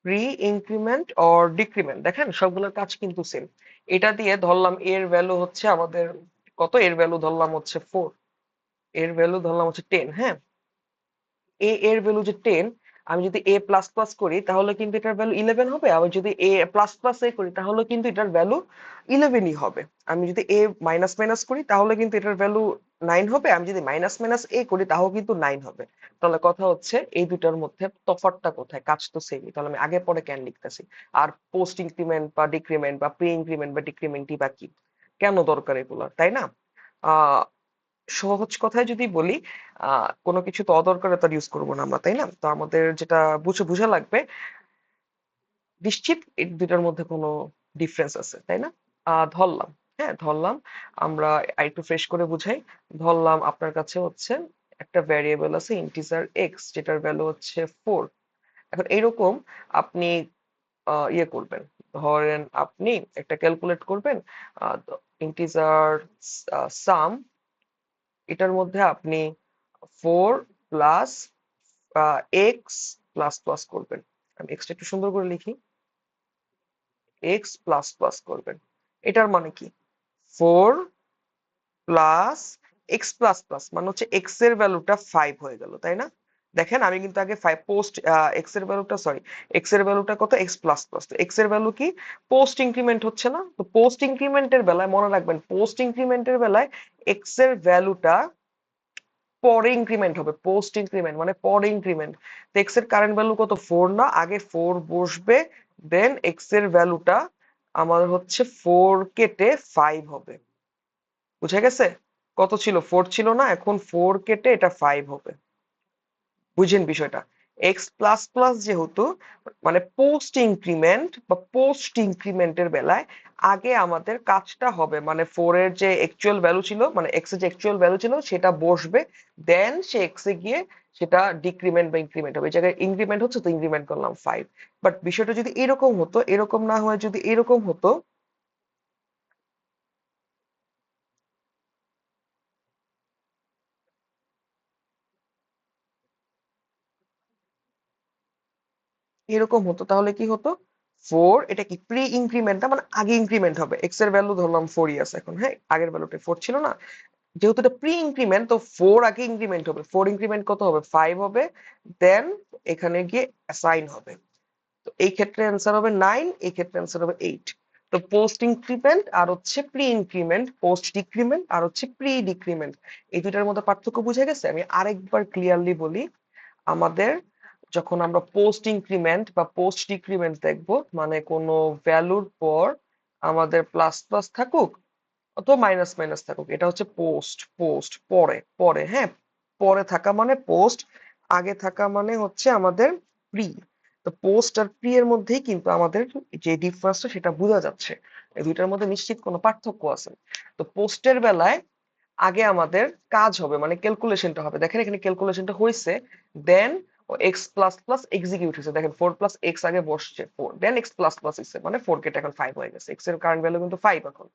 [SPEAKER 1] pre increment or decrement. দেখেন সবগুলোর কাজ কিন্তু সেম। এটা দিয়ে ধরলাম এর ভ্যালু হচ্ছে আমাদের কত, এর ভ্যালু ধরলাম হচ্ছে 4, এর ভ্যালু ধরলাম হচ্ছে 10। হ্যাঁ, এর ভ্যালু যে 10, আমি যদি a++ করি তাহলে কিন্তু এটার ভ্যালু 11 হবে। আবার যদি a++a করি তাহলে কিন্তু এটার ভ্যালু 11ই হবে। আমি যদি a-, করি তাহলে কিন্তু এটার ভ্যালু 9 হবে। আমি যদি -a করি তাহলে কিন্তু 9 হবে। তাহলে কথা হচ্ছে এই দুটার মধ্যে তফাৎটা কোথায়? কাজ তো সেমই। তাহলে আমি আগে পরে কেন লিখতেছি? আর পোস্ট ইনক্রিমেন্ট বা ডিক্রিমেন্ট বা প্রি ইনক্রিমেন্ট বা ডিক্রিমেন্টই বা কি? কেন দরকার এগুলো, তাই না? আহ সহজ কথায় যদি বলি, কোনো কিছু তো অদরকারে তার ইউজ করবো না আমরা, তাই না? তো আমাদের যেটা বুঝা লাগবে, নিশ্চিত এই দুটার মধ্যে কোনো ডিফারেন্স আছে, তাই না? ধরলাম, হ্যাঁ ধরলাম, আমরা আরেকটু ফ্রেশ করে বুঝাই। ধরলাম আপনার কাছে হচ্ছে একটা ভ্যারিয়েবল আছে ইন্টিজার এক্স, যেটার ভ্যালু হচ্ছে 4। এখন এইরকম আপনি ইয়ে করবেন, ধরেন আপনি একটা ক্যালকুলেট করবেন ইন্টিজার সাম, এটার মধ্যে আপনি 4 প্লাস এক্স প্লাস প্লাস করবেন। আমি এক্সটা একটু সুন্দর করে লিখি, এক্স প্লাস প্লাস করবেন। এটার মানে কি, 4 প্লাস এক্স প্লাস প্লাস মানে হচ্ছে এক্স এর ভ্যালুটা 5 হয়ে গেল, তাই না? দেখেন আমি কিন্তু আগে পোস্ট এক্স এর ভ্যালুটা, সরি, এক্স এর ভ্যালুটা কত, এক্স প্লাস প্লাস, তো এক্স এর ভ্যালু কি, পোস্ট ইনক্রিমেন্ট হচ্ছে না, তো পোস্ট ইনক্রিমেন্টের বেলায় মনে রাখবেন, পোস্ট ইনক্রিমেন্টের বেলায় এক্স এর ভ্যালুটা পরে ইনক্রিমেন্ট হবে, পোস্ট ইনক্রিমেন্ট মানে পরে ইনক্রিমেন্ট। তো এক্স এর কারেন্ট ভ্যালু কত, 4 না, আগে 4 বসবে, দেন এক্স এর ভ্যালুটা আমার হচ্ছে 4 কেটে 5 হবে। বুঝে গেছে? কত ছিল, 4 ছিল না, এখন 4 কেটে এটা 5 হবে। বুঝেন বিষয়টা? এক্স প্লাস প্লাস যেহেতু, মানে পোস্ট ইনক্রিমেন্ট বা পোস্ট ইনক্রিমেন্টের বেলায় আগে আমাদের কাজটা হবে, মানে 4 এর যে অ্যাকচুয়াল ভ্যালু ছিল, মানে এক্স এর যে অ্যাকচুয়াল ভ্যালু ছিল সেটা বসবে, দেন সে এক্স এ গিয়ে সেটা ডিক্রিমেন্ট বা ইনক্রিমেন্ট হবে। এই জায়গায় ইনক্রিমেন্ট হচ্ছে তো ইনক্রিমেন্ট করলাম 5। বাট বিষয়টা যদি এরকম হতো, এরকম না হয় যদি এরকম হতো, এরকম হতো তাহলে কি হতো, 4 এটা কি প্রি ইনক্রিমেন্ট না, মানে আগে ইনক্রিমেন্ট হবে, এক্স এর ভ্যালু ধরলাম 4ই আছে এখন, হ্যাঁ আগের ভ্যালুটা 4 ছিল না, যেহেতু এটা প্রি ইনক্রিমেন্ট তো 4 আগে ইনক্রিমেন্ট হবে, 4 ইনক্রিমেন্ট কত হবে, 5 হবে, দেন এখানে গিয়ে অ্যাসাইন হবে। তো এই ক্ষেত্রে অ্যান্সার হবে 9, এই ক্ষেত্রে অ্যান্সার হবে 8। তো পোস্ট ইনক্রিমেন্ট আর হচ্ছে প্রি ইনক্রিমেন্ট, পোস্ট ডিক্রিমেন্ট আর হচ্ছে প্রি ডিক্রিমেন্ট, এই দুইটার মধ্যে পার্থক্য বুঝে গেছে? আমি আরেকবার ক্লিয়ারলি বলি, আমাদের যখন আমরা পোস্ট ইনক্রিমেন্ট বা পোস্ট ডিক্রিমেন্ট দেখব, মানে কোনো ভ্যালুর পর আমাদের প্লাস প্লাস থাকুক অথবা মাইনাস মাইনাস থাকুক, এটা হচ্ছে পোস্ট, পোস্ট পরে, পরে, হ্যাঁ, পরে থাকা মানে পোস্ট, আগে থাকা মানে হচ্ছে আমাদের প্রি। তো পোস্ট আর প্রি এর মধ্যেই কিন্তু আমাদের যে ডিফারেন্সটা সেটা বোঝা যাচ্ছে, এই দুইটার মধ্যে নিশ্চিত কোনো পার্থক্য আছে। তো পোস্টের বেলায় আগে আমাদের কাজ হবে, মানে ক্যালকুলেশনটা হবে, দেখেন এখানে ক্যালকুলেশনটা হয়েছে, দেন এক্স প্লাস প্লাস এক্সিকিউট হয়েছে, দেখেন 4 প্লাস এক্স আগে বসছে 4, দেন এক্স প্লাস প্লাস হয়েছে, মানে 4 কেটে এখন 5 হয়ে গেছে, এক্স এর কারেন্ট ভ্যালু কিন্তু 5 এখন।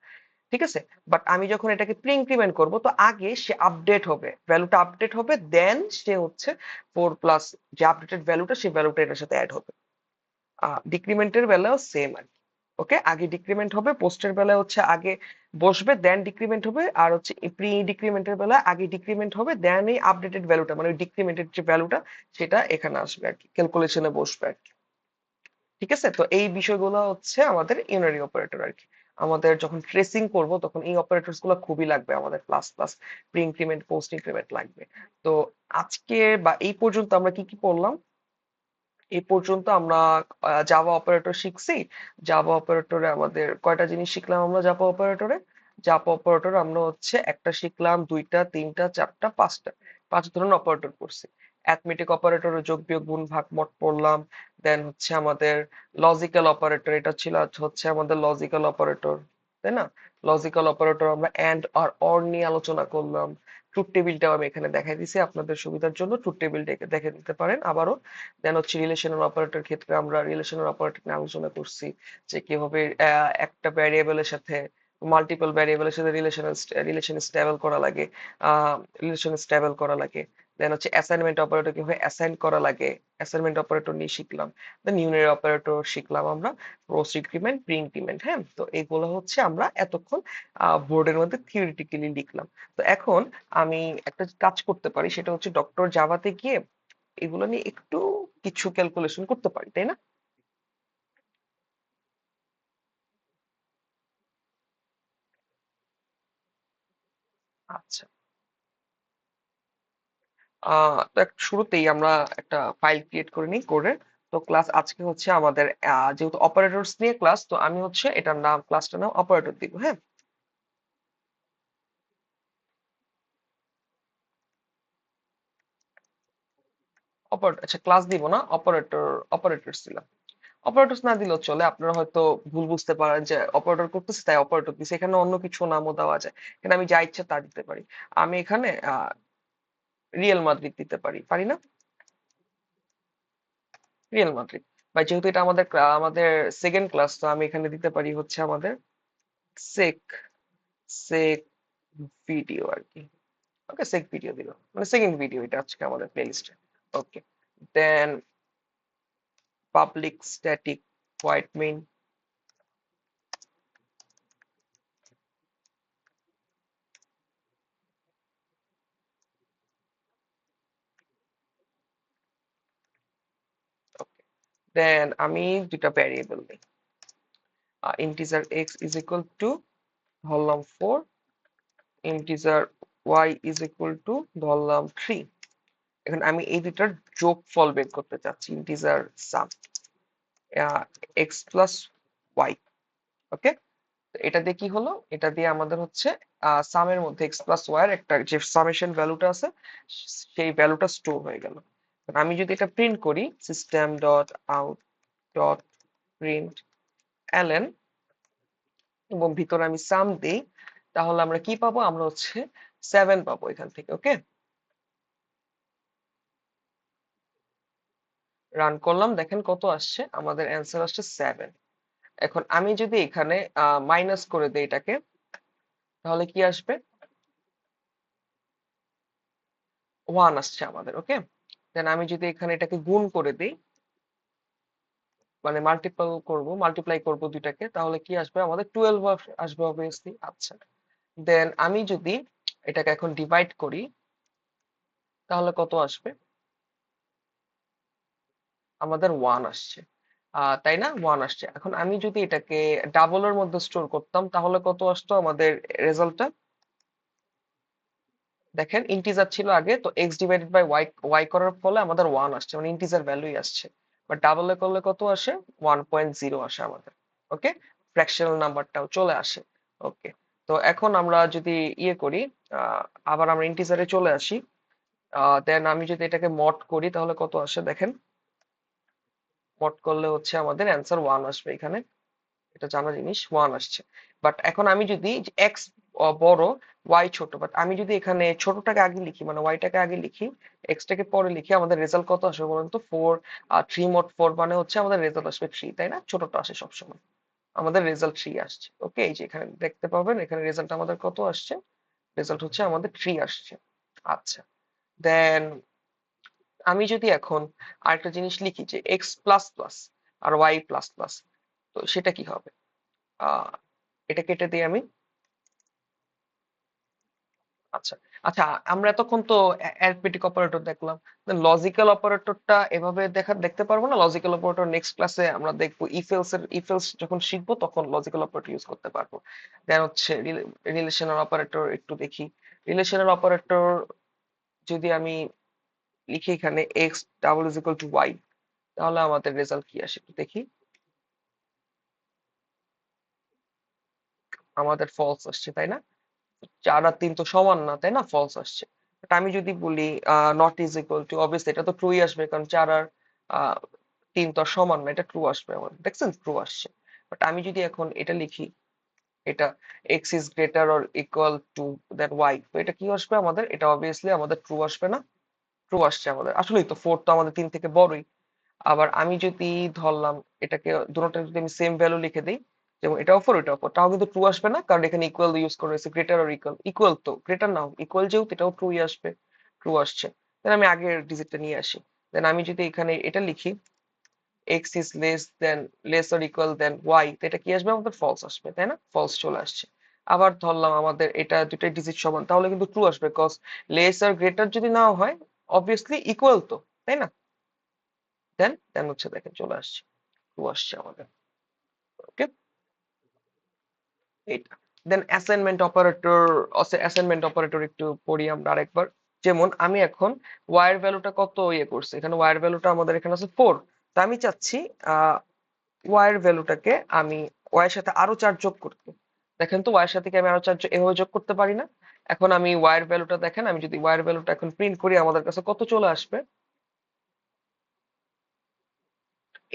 [SPEAKER 1] ঠিক আছে? বাট আমি যখন এটাকে প্রি ইনক্রিমেন্ট করবো তো আগে সে আপডেট হবে, ভ্যালুটা আপডেট হবে, দেন সে হচ্ছে 4 প্লাস যে আপডেটেড ভ্যালুটা সেই ভ্যালুটা এটার সাথে অ্যাড হবে। ডিক্রিমেন্টের বেলাও সেম আর কি। ওকে, আগে ডিক্রিমেন্ট হবে, পোস্টের বেলায় হচ্ছে আগে বসবে দেন ডিক্রিমেন্ট হবে, আর হচ্ছে প্রি ডিক্রিমেন্টের বেলায় আগে ডিক্রিমেন্ট হবে দেন এই আপডেটেড ভ্যালুটা মানে ডিক্রিমেন্টেড যে ভ্যালুটা সেটা এখানে আসবে আর কি, ক্যালকুলেশনে বসবে আর কি। ঠিক আছে? তো এই বিষয়গুলো হচ্ছে আমাদের ইউনারি অপারেটর আর কি। আমাদের যখন ট্রেসিং করব তখন এই অপারেটরস গুলো খুবই লাগবে আমাদের, plus plus, pre increment, post increment লাগবে। তো আজকে বা এই পর্যন্ত আমরা কি কি পড়লাম, এই পর্যন্ত আমরা জাভা অপারেটর শিখছি। জাভা অপারেটরে আমাদের কয়টা জিনিস শিখলাম আমরা, জাভা অপারেটরে, জাভা অপারেটর আমরা হচ্ছে একটা শিখলাম, দুইটা, তিনটা, চারটা, পাঁচটা, 5 ধরনের অপারেটর করছি। অ্যাথমেটিক অপারেটরে যোগ বিয়োগ গুণ ভাগ মট পড়লাম, দেন হচ্ছে আমাদের লজিক্যাল অপারেটর, এটা ছিল হচ্ছে আমাদের লজিক্যাল অপারেটর, তাই না? লজিক্যাল অপারেটর আমরা এন্ড আর অর নিয়ে আলোচনা করলাম। ট্রুথ টেবিলটাও আমি এখানে দেখাই দিছি আপনাদের সুবিধার জন্য, ট্রুথ টেবিলটাকে দেখে দিতে পারেন আবারও। দেন হচ্ছে রিলেশনাল অপারেটর ক্ষেত্রে আমরা রিলেশনাল অপারেটর নিয়ে আলোচনা করছি, যে কিভাবে একটা ভ্যারিয়েবলের সাথে মাল্টিপল ভ্যারিয়েবলের সাথে রিলেশন স্টেবল করা লাগে, রিলেশন স্টেবল করা লাগে। দেন হচ্ছে অ্যাসাইনমেন্ট অপারেটর কিভাবে অ্যাসাইন করা লাগে, অ্যাসাইনমেন্ট অপারেটর নিয়ে শিখলাম। দেন ইউনারি অপারেটর শিখলাম আমরা, পোস্ট ইনক্রিমেন্ট, প্রি ইনক্রিমেন্ট, হ্যাঁ। তো এইগুলো হচ্ছে আমরা এতক্ষণ বোর্ডের মধ্যে থিওরিটিক্যালি লিখলাম। তো এখন আমি একটা কাজ করতে পারি, সেটা হচ্ছে ডক্টর জাভাতে গিয়ে এগুলো নিয়ে একটু কিছু ক্যালকুলেশন করতে পারি, তাই না? আচ্ছা, তো শুরুতেই আমরা একটা ফাইল ক্রিয়েট করে নিই করে। তো ক্লাস আজকে হচ্ছে আমাদের যেহেতু অপারেটরস নিয়ে ক্লাস, তো আমি হচ্ছে এটার নাম, ক্লাসটার নাম অপারেটর দিব, হ্যাঁ। অপারেটর, আচ্ছা ক্লাস দিব না, অপারেটর, অপারেটরস দিলাম। অপারেটরস না দিলেও চলে, আপনারা হয়তো ভুল বুঝতে পারেন যে অপারেটর করতেছে তাই অপারেটর দিছে, এখানে অন্য কিছু নামও দেওয়া যায়, এখানে আমি যা ইচ্ছা তা দিতে পারি। আমি এখানে রিয়েল মাদ্রিদ দিতে পারি, পারি না? রিয়েল মাদ্রিদ, বা যেহেতু এটা আমাদের আমাদের সেকেন্ড ক্লাস, তো আমি এখানে দিতে পারি হচ্ছে আমাদের সেক, সেক ভিডিও আর কি। ওকে, সেক ভিডিও দিল, মানে সেকেন্ড ভিডিও এটা আজকে আমাদের প্লেলিস্টে। Okay, then public static void main, then আমি দুটা ভ্যারিয়েবল দিই, integer x is equal to ধরলাম 4, integer y is equal to ধরলাম 3। এখন আমি এই দুটার যোগফল বের করতে চাচ্ছি, ইন্টিজার সাম এক্স প্লাস ওয়াই। ওকে, এটা দিয়ে কি হলো, এটা দিয়ে আমাদের হচ্ছে সামের মধ্যে এক্স প্লাস ওয়াই এর একটা যে সামেশন ভ্যালুটা আছে সেই ভ্যালুটা স্টোর হয়ে গেল। আমি যদি এটা প্রিন্ট করি system dot out dot print LN এবং ভিতরে আমি সাম দিই, তাহলে আমরা কি পাবো, আমরা হচ্ছে 7 পাবো এখান থেকে। ওকে, রান করলাম, দেখেন কত আসছে, আমাদের অ্যান্সার আসছে 7। এখন আমি যদি এখানে মাইনাস করে দিই এটাকে, তাহলে কি আসবে, 1 আসছে আমাদের। ওকে, দেন আমি যদি এখানে এটাকে গুণ করে দিই, মানে মাল্টিপ্লাই করব দুইটাকে, তাহলে কি আসবে আমাদের 12 আসবে অবভিয়াসলি। আচ্ছা, দেন আমি যদি এটাকে এখন ডিভাইড করি, তাহলে কত আসবে, আমাদের 1 আসছে। তাই না, 1 আসছে। এখন আমি যদি এটাকে ডাবলের মধ্যে স্টোর করতাম, তাহলে কত আসতো আমাদের রেজাল্টটা, দেখেন ইন্টিজার ছিল আগে, তো x divided by y, y করার ফলে আমাদের 1 আসছে, মানে ইন্টিজার ভ্যালুই আসছে। বাট ডাবলে করলে কত আসে, 1.0 আসে আমাদের। ওকে, ফ্র্যাকশনাল নাম্বারটাও চলে আসে। ওকে, তো এখন আমরা যদি ইয়ে করি, আহ, আবার আমরা ইন্টিজারে চলে আসি, দেন আমি যদি এটাকে মড করি, তাহলে কত আসে দেখেন, মড করলে হচ্ছে আমাদের অ্যান্সার 1 আসবে এখানে, এটা জানা জিনিস, 1 আসছে। বাট এখন আমি যদি এক্স বড় ওয়াই ছোট, বাট আমি যদি এখানে ছোটটাকে আগে লিখি, মানে ওয়াইটাকে আগে লিখি, এক্সটাকে পরে লিখি, আমাদের রেজাল্ট কত আসবে বলুন তো, 4, 3 মোট 4 মানে হচ্ছে আমাদের রেজাল্ট আসবে 3, তাই না, ছোটটা আসে সবসময়, আমাদের রেজাল্ট 3 আসছে। ওকে, এই যে এখানে দেখতে পাবেন, এখানে রেজাল্ট আমাদের কত আসছে, রেজাল্ট হচ্ছে আমাদের 3 আসছে। আচ্ছা, দেন আমি যদি এখন আরেকটা জিনিস লিখি যে এক্স প্লাস প্লাস আর ওয়াই প্লাস প্লাস, তো সেটা কি হবে, আহ এটা কেটে দিই আমি। আচ্ছা, আচ্ছা, আমরা এতক্ষণ তো অ্যারিথমেটিক অপারেটর দেখলাম, লজিক্যাল অপারেটরটা এভাবে দেখতে পারবো না। লজিক্যাল অপারেটর নেক্সট ক্লাসে আমরা দেখবো, ইফ এলস যখন শিখবো তখন লজিক্যাল অপারেটর ইউজ করতে পারবো। দেন হচ্ছে রিলেশনাল অপারেটর একটু দেখি। রিলেশনাল অপারেটর যদি আমি লিখি এখানে x double is equal to y, তাহলে আমাদের রেজাল্ট কি আসে একটু দেখি, আমাদের ফলস আসছে, তাই না, 4 আর 3 তো সমান না, তাই না, ফলস আসছে। বাট আমি যদি বলি not is equal two, obviously এটা তো ট্রুই আসবে, কারণ 4 আর 3 তো আর সমান না, এটা ট্রু আসবে আমাদের, দেখছেন ট্রু আসছে। বাট আমি যদি এখন এটা লিখি, এটা x is greater or equal to than y, তো এটা কি আসবে আমাদের, এটা অবভিয়াসলি আমাদের ট্রু আসবে না, ট্রু আসছে আমাদের, আসলেই তো 4 তো আমাদের 3 থেকে বড়ই। আবার আমি যদি ধরলাম এটাকে দুটোটা যদি আমি সেম ভ্যালু লিখে দিই, যেমন এটাও 4 এটাও 4, তাও কিন্তু ট্রু আসবে না, কারণ এখানে ইকুয়াল ইউজ করা হয়েছে, গ্রেটার আর ইকুয়াল, ইকুয়াল তো গ্রেটার নাও ইকুয়াল, যেহেতু এটাও ট্রুই আসবে, ট্রু আসছে। দেন আমি আগের ডিজিটটা নিয়ে আসি, দেন আমি যদি এখানে এটা লিখি x is less or equal then y, তো এটা কি আসবে আমাদের ফলস আসবে, তাই না, ফলস চলে আসছে। আবার ধরলাম আমাদের এটা দুটাই ডিজিট সমান, তাহলে কিন্তু ট্রু আসবে, কজ লেস আর গ্রেটার যদি নাও হয় অবভিয়াসলি ইকুয়াল তো, তাই না, দেন দেন হচ্ছে দেখেন চলে আসছে, ট্রু আসছে আমাদের। ওকে, এইটা। দেন অ্যাসাইনমেন্ট অপারেটর একটু পড়ি আমরা আরেকবার। যেমন আমি এখন ওয়ার ভ্যালুটা কত ইয়ে করছি, এখানে ওয়ার ভ্যালুটা আমাদের এখানে আছে 4, তা আমি চাচ্ছি ওয়ার ভ্যালুটাকে আমি ওয়ার সাথে আরো 4 যোগ করতে। দেখেন তো ওয়ার সাথে কি আমি আরো 4 এভাবে যোগ করতে পারি না। এখন আমি ওয়ার ভ্যালুটা দেখেন, আমি যদি ওয়ার ভ্যালুটা এখন প্রিন্ট করি, আমাদের কাছে কত চলে আসবে,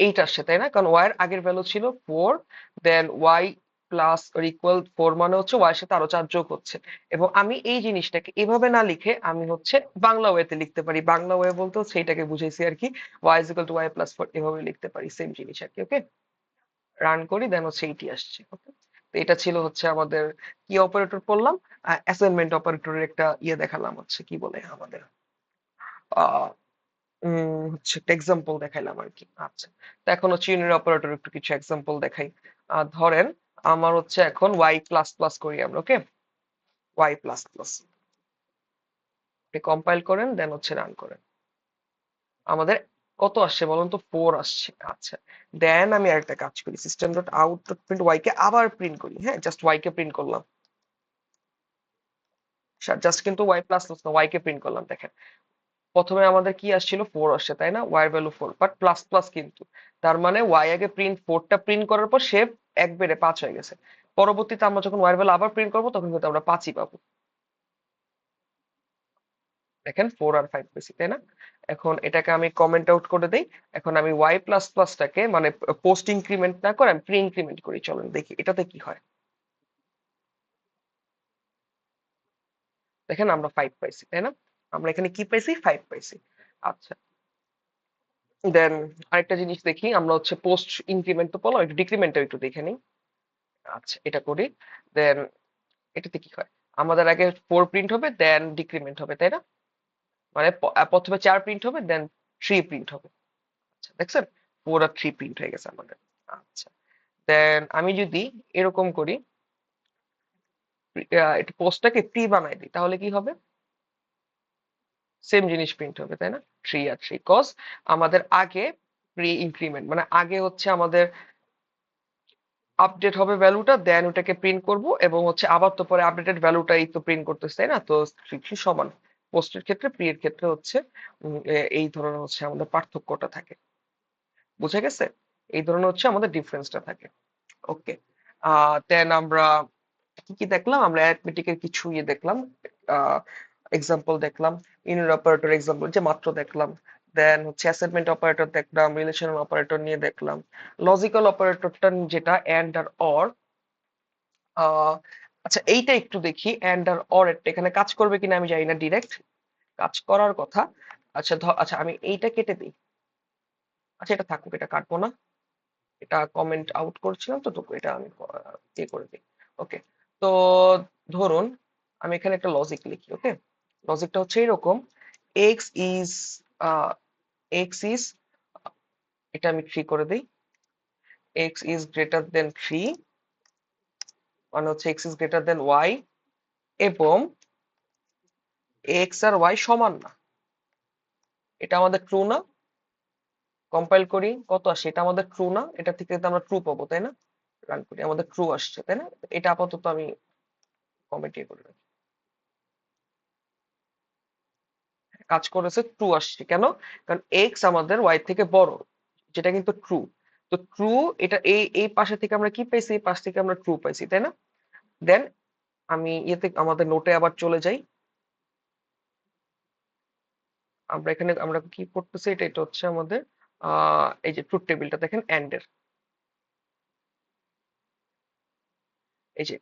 [SPEAKER 1] 8 আসছে, তাই না, কারণ ওয়াই এর আগের ভ্যালু ছিল 4, দেন ওয়াই প্লাস অর ইকুয়াল 4 মানে হচ্ছে ওয়াই এর সাথে আরো 4 যোগ হচ্ছে। এবং আমি এই জিনিসটাকে এভাবে না লিখে আমি হচ্ছে বাংলা ওয়েতে লিখতে পারি, বাংলা ওয়ে বলতে হচ্ছে এইটাকে বুঝাইছি আর কি, y is equal to y plus 4 এভাবে লিখতে পারি, সেম জিনিস আর কি। ওকে, রান করি, দেন হচ্ছে এইটি আসছে। ওকে, তো এটা ছিল হচ্ছে আমাদের কি অপারেটর পড়লাম, অ্যাসাইনমেন্ট অপারেটরের একটা ইয়ে দেখালাম, হচ্ছে কি বলে আমাদের আহ হচ্ছে একটা এক্সাম্পল দেখাইলাম আর কি। আচ্ছা, তো এখন হচ্ছে ইউনিয়ন অপারেটর একটু কিছু এক্সাম্পল দেখাই। ধরেন আমার হচ্ছে এখন ওয়াই প্লাস প্লাস করি আমরা। ওকে, ওয়াই প্লাস প্লাস কম্পাইল করেন, দেন হচ্ছে রান করেন, আমাদের কত আসছে বলুন তো, 4 আসছে। আচ্ছা, দেন আমি আরেকটা কাজ করি, system dot out dot print Y কে আবার প্রিন্ট করি। হ্যাঁ, জাস্ট ওয়াই কে প্রিন্ট করলাম, জাস্ট কিন্তু ওয়াই প্লাস প্লাস না, ওয়াই কে প্রিন্ট করলাম। দেখেন প্রথমে আমাদের কি আসছিল, 4 আসছে তাই না, ওয়াই এর ভ্যালু 4, বাট প্লাস প্লাস কিন্তু, তার মানে ওয়াই আগে প্রিন্ট 4টা প্রিন্ট করার পর সে 1 বেড়ে 5 হয়ে গেছে। পরবর্তীতে আমরা যখন ওয়াই এর ভ্যালু আবার প্রিন্ট করবো তখন কিন্তু আমরা 5ই পাবো। দেখেন 4 আর 5 পেয়েছি তাই না। এখন এটাকে আমি কমেন্ট আউট করে দেই। এখন আমি ওয়াই প্লাস প্লাসটাকে মানে পোস্ট ইনক্রিমেন্ট না করে আমি প্রি ইনক্রিমেন্ট করি, চলেন দেখি এটাতে কি হয়। দেখেন আমরা 5 পাইছি তাই না, আমরা এখানে কি পাইছি, 5 পাইছি। আচ্ছা, দেন আরেকটা জিনিস দেখি, আমরা হচ্ছে পোস্ট ইনক্রিমেন্ট তো বললাম, একটু ডিক্রিমেন্টটা একটু দেখে নিই। আচ্ছা, এটা করি। দেন এটাতে কি হয়, আমাদের আগে 4 প্রিন্ট হবে দেন ডিক্রিমেন্ট হবে তাই না, মানে প্রথমে 4 প্রিন্ট হবে দেন 3 প্রিন্ট হবে। আচ্ছা দেখছেন, 4 আর 3 প্রিন্ট হয়ে গেছে আমাদের। আচ্ছা, দেন আমি যদি এরকম করি, এটা পোস্টটাকে প্রি বানাই দিই, তাহলে কি হবে, সেম জিনিস প্রিন্ট হবে তাই না, 3 আর 3, কজ আমাদের আগে প্রি ইনক্রিমেন্ট মানে আগে হচ্ছে আমাদের আপডেট হবে ভ্যালুটা, দেন ওটাকে প্রিন্ট করব, এবং হচ্ছে আবার তো পরে আপডেটেড ভ্যালুটাই তো প্রিন্ট করতেছে তাই না, তো ঠিক সমান। পোস্টের ক্ষেত্রে প্রি এর ক্ষেত্রে হচ্ছে এই ধরনের হচ্ছে আমাদের পার্থক্যটা থাকে। বুঝা গেছে, এই ধরনের হচ্ছে আমাদের ডিফারেন্সটা থাকে। ওকে, দেন আমরা কি কি দেখলাম, আমরা অ্যারিথমেটিকের কিছু ইয়ে দেখলাম, এক্সাম্পল দেখলাম, ইউনিয়ন অপারেটর এক্সাম্পল যে মাত্র দেখলাম। দেন হচ্ছে অ্যাসাইনমেন্ট অপারেটর দেখলাম, রিলেশনাল অপারেটর নিয়ে দেখলাম, লজিক্যাল অপারেটরটা যেটা এন্ড আর অর। আচ্ছা, এইটা একটু দেখি, এন্ড আর অর এর এখানে কাজ করবে কিনা আমি জানি না, ডিরেক্ট কাজ করার কথা। আচ্ছা আচ্ছা আমি এইটা কেটে দিই। আচ্ছা এটা থাকুক, এটা কাটবো না, এটা কমেন্ট আউট করছিলাম তো, তো এটা আমি ইয়ে করে দিই। ওকে, তো ধরুন আমি এখানে একটা লজিক লিখি। ওকে, লজিকটা হচ্ছে এরকম, এক্স ইজ এক্স ইজ, এটা আমি 3 করে দিই, এক্স ইজ গ্রেটার দেন 3, মানে হচ্ছে x is greater then y, এবং এক্স আর ওয়াই সমান না। এটা আমাদের ট্রু না, কম্পাইল করি কত আসে, এটা আমাদের ট্রু না, এটা থেকে তো আমরা ট্রু পাবো তাই না, রান করি আমাদের ট্রু আসছে তাই না। এটা আপাতত আমি কমেন্ট করে রাখি, কাজ করেছে, ট্রু আসছে কেন, কারণ এক্স আমাদের ওয়াই থেকে বড়, যেটা কিন্তু ট্রু। তো ট্রু, এটা এই এই পাশে থেকে আমরা কি পাইছি, এই পাশ থেকে আমরা ট্রু পাইছি তাই না। দেন আমি ইয়েতে আমাদের নোটে আবার চলে যাই, আমরা এখানে আমরা কি করতেছি, এটা এটা হচ্ছে আমাদের এই যে ট্রুথ টেবিলটা দেখেন এন্ড এর, এই যে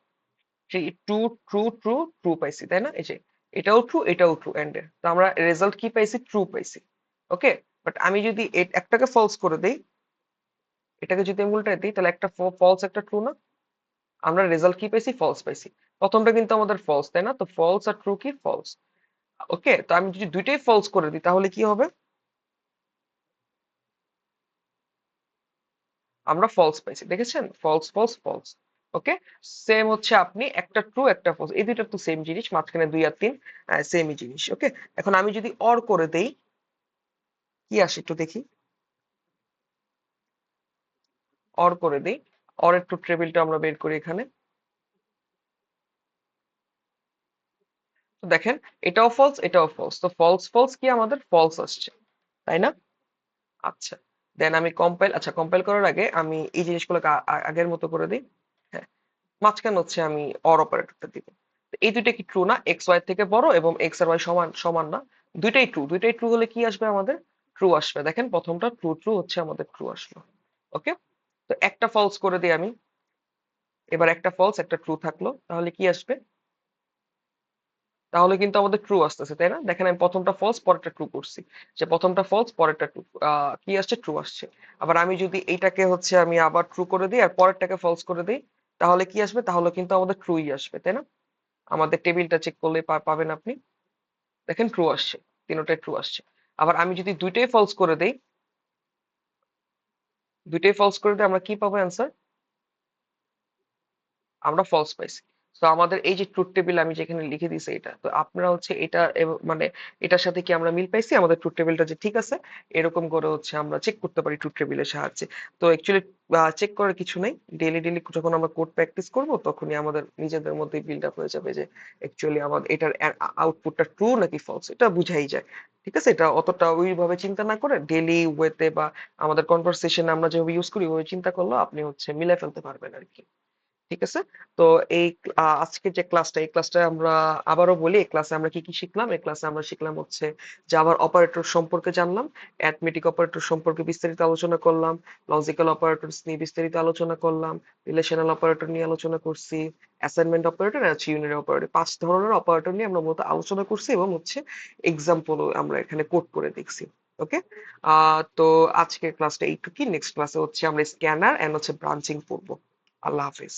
[SPEAKER 1] three two true true true পাইছি তাই না, এই যে এটাও ট্রু এটাও ট্রু এন্ড এর, তো আমরা রেজাল্ট কি পাইছি, ট্রু পাইছি। ওকে, বাট আমি যদি একটাকে ফলস করে দেই, এটাকে যদি আমি উল্টাই দিই, তাহলে একটা ফলস একটা ট্রু না, আমরা রেজাল্ট কি পাইছি, ফলস পাইছি। প্রথমটা কিন্তু আমাদের ফলস তাই না, তো ফলস আর ট্রু কি, ফলস। ওকে, তো আমি যদি দুইটাই ফলস করে দিই তাহলে কি হবে, আমরা ফলস পাইছি, দেখেছেন, ফলস ফলস ফলস। ওকে, সেম হচ্ছে আপনি একটা ট্রু একটা ফলস, এই দুইটা তো সেম জিনিস, মাঝখানে 2 আর 3 সেমই জিনিস। ওকে, এখন আমি যদি অর করে দেই কি আসে একটু দেখি, অর করে দেই, অর এর ট্রুথ টেবিলটা আমরা বের করি এখানে। তো দেখেন এটাও ফলস এটাও ফলস, তো ফলস ফলস কি আমাদের ফলস আসছে তাই না। আচ্ছা, দেন আমি কম্পাইল, আচ্ছা কম্পাইল করার আগে আমি এই জিনিসগুলোকে আগের মতো করে দিই। হ্যাঁ, মাঝখানে হচ্ছে আমি অর অপারেটরটা দিব। তো এই দুইটা কি ট্রু না, এক্স ওয়াই থেকে বড় এবং এক্স আর ওয়াই সমান সমান না, দুইটাই ট্রু, দুইটাই ট্রু হলে কি আসবে আমাদের, ট্রু আসবে। দেখেন প্রথমটা ট্রু ট্রু হচ্ছে আমাদের ট্রু আসলো। ওকে, তো একটা ফলস করে দিই আমি, এবার একটা ফলস একটা ট্রু থাকলো, তাহলে কি আসবে, তাহলে কিন্তু আমাদের ট্রু আসতেছে তাই না। দেখেন আমি প্রথমটা ফলস পরেরটা ট্রু করছি, যে প্রথমটা ফলস পরেরটা ট্রু, কি আসছে, ট্রু আসছে। আবার আমি যদি এইটাকে হচ্ছে আমি আবার ট্রু করে দিই আর পরেরটাকে ফলস করে দিই, তাহলে কি আসবে, তাহলে কিন্তু আমাদের ট্রুই আসবে তাই না। আমাদের টেবিলটা চেক করলে পাবেন আপনি, দেখেন ট্রু আসছে, তিনটাই ট্রু আসছে। আবার আমি যদি দুইটাই ফলস করে দেই, দুইটাই ফলস করে দিই আমরা কি পাবো অ্যান্সার, আমরা ফলস পাইছি। তো আমাদের এই যে ট্রুথ টেবিল আমি যেখানে লিখে দিছি এটা, তো আপনারা হচ্ছে এটা মানে এটার সাথে কি আমরা মিল পাইছি, আমাদের ট্রুথ টেবিলটা যে ঠিক আছে, এরকম করে হচ্ছে আমরা চেক করতে পারি ট্রুথ টেবিলের সাহায্যে। তো অ্যাকচুয়ালি চেক করার কিছু নাই, ডেইলি ডেইলি যখন আমরা কোড প্র্যাকটিস করব তখনই আমাদের নিজেদের মধ্যেই বিল্ড আপ হয়ে যাবে যে অ্যাকচুয়ালি আমাদের এটার আউটপুটটা ট্রু নাকি ফলস, এটা বুঝাই যায়। ঠিক আছে, এটা অতটা ওইভাবে চিন্তা না করে ডেইলি ওয়েতে বা আমাদের কনভারসেশনে আমরা যেভাবে ইউজ করি ওই চিন্তা করলে আপনি হচ্ছে মিলাই ফেলতে পারবেন আর কি। ঠিক আছে। তো এই আজকে যে ক্লাসটা, এই ক্লাসটা আমরা আবারও বলি, এই ক্লাসে আমরা কি কি শিখলাম। এই ক্লাসে আমরা শিখলাম হচ্ছে জাভার অপারেটর সম্পর্কে জানলাম, অ্যারিথমেটিক অপারেটর সম্পর্কে বিস্তারিত আলোচনা করলাম, লজিক্যাল অপারেটরস নিয়ে বিস্তারিত আলোচনা করলাম, রিলেশনাল অপারেটর নিয়ে আলোচনা করছি, অ্যাসাইনমেন্ট অপারেটর আর ইউনিয়ন অপারেটর, 5 ধরনের অপারেটর নিয়ে আমরা মূলত আলোচনা করছি এবং হচ্ছে এক্সাম্পলও আমরা এখানে কোড করে দেখছি। ওকে। তো আজকের ক্লাসটা এইটুকুই, নেক্সট ক্লাসে হচ্ছে আমরা স্ক্যানার এন্ড হচ্ছে ব্রাঞ্চিং পড়বো। আল্লাহ হাফিজ।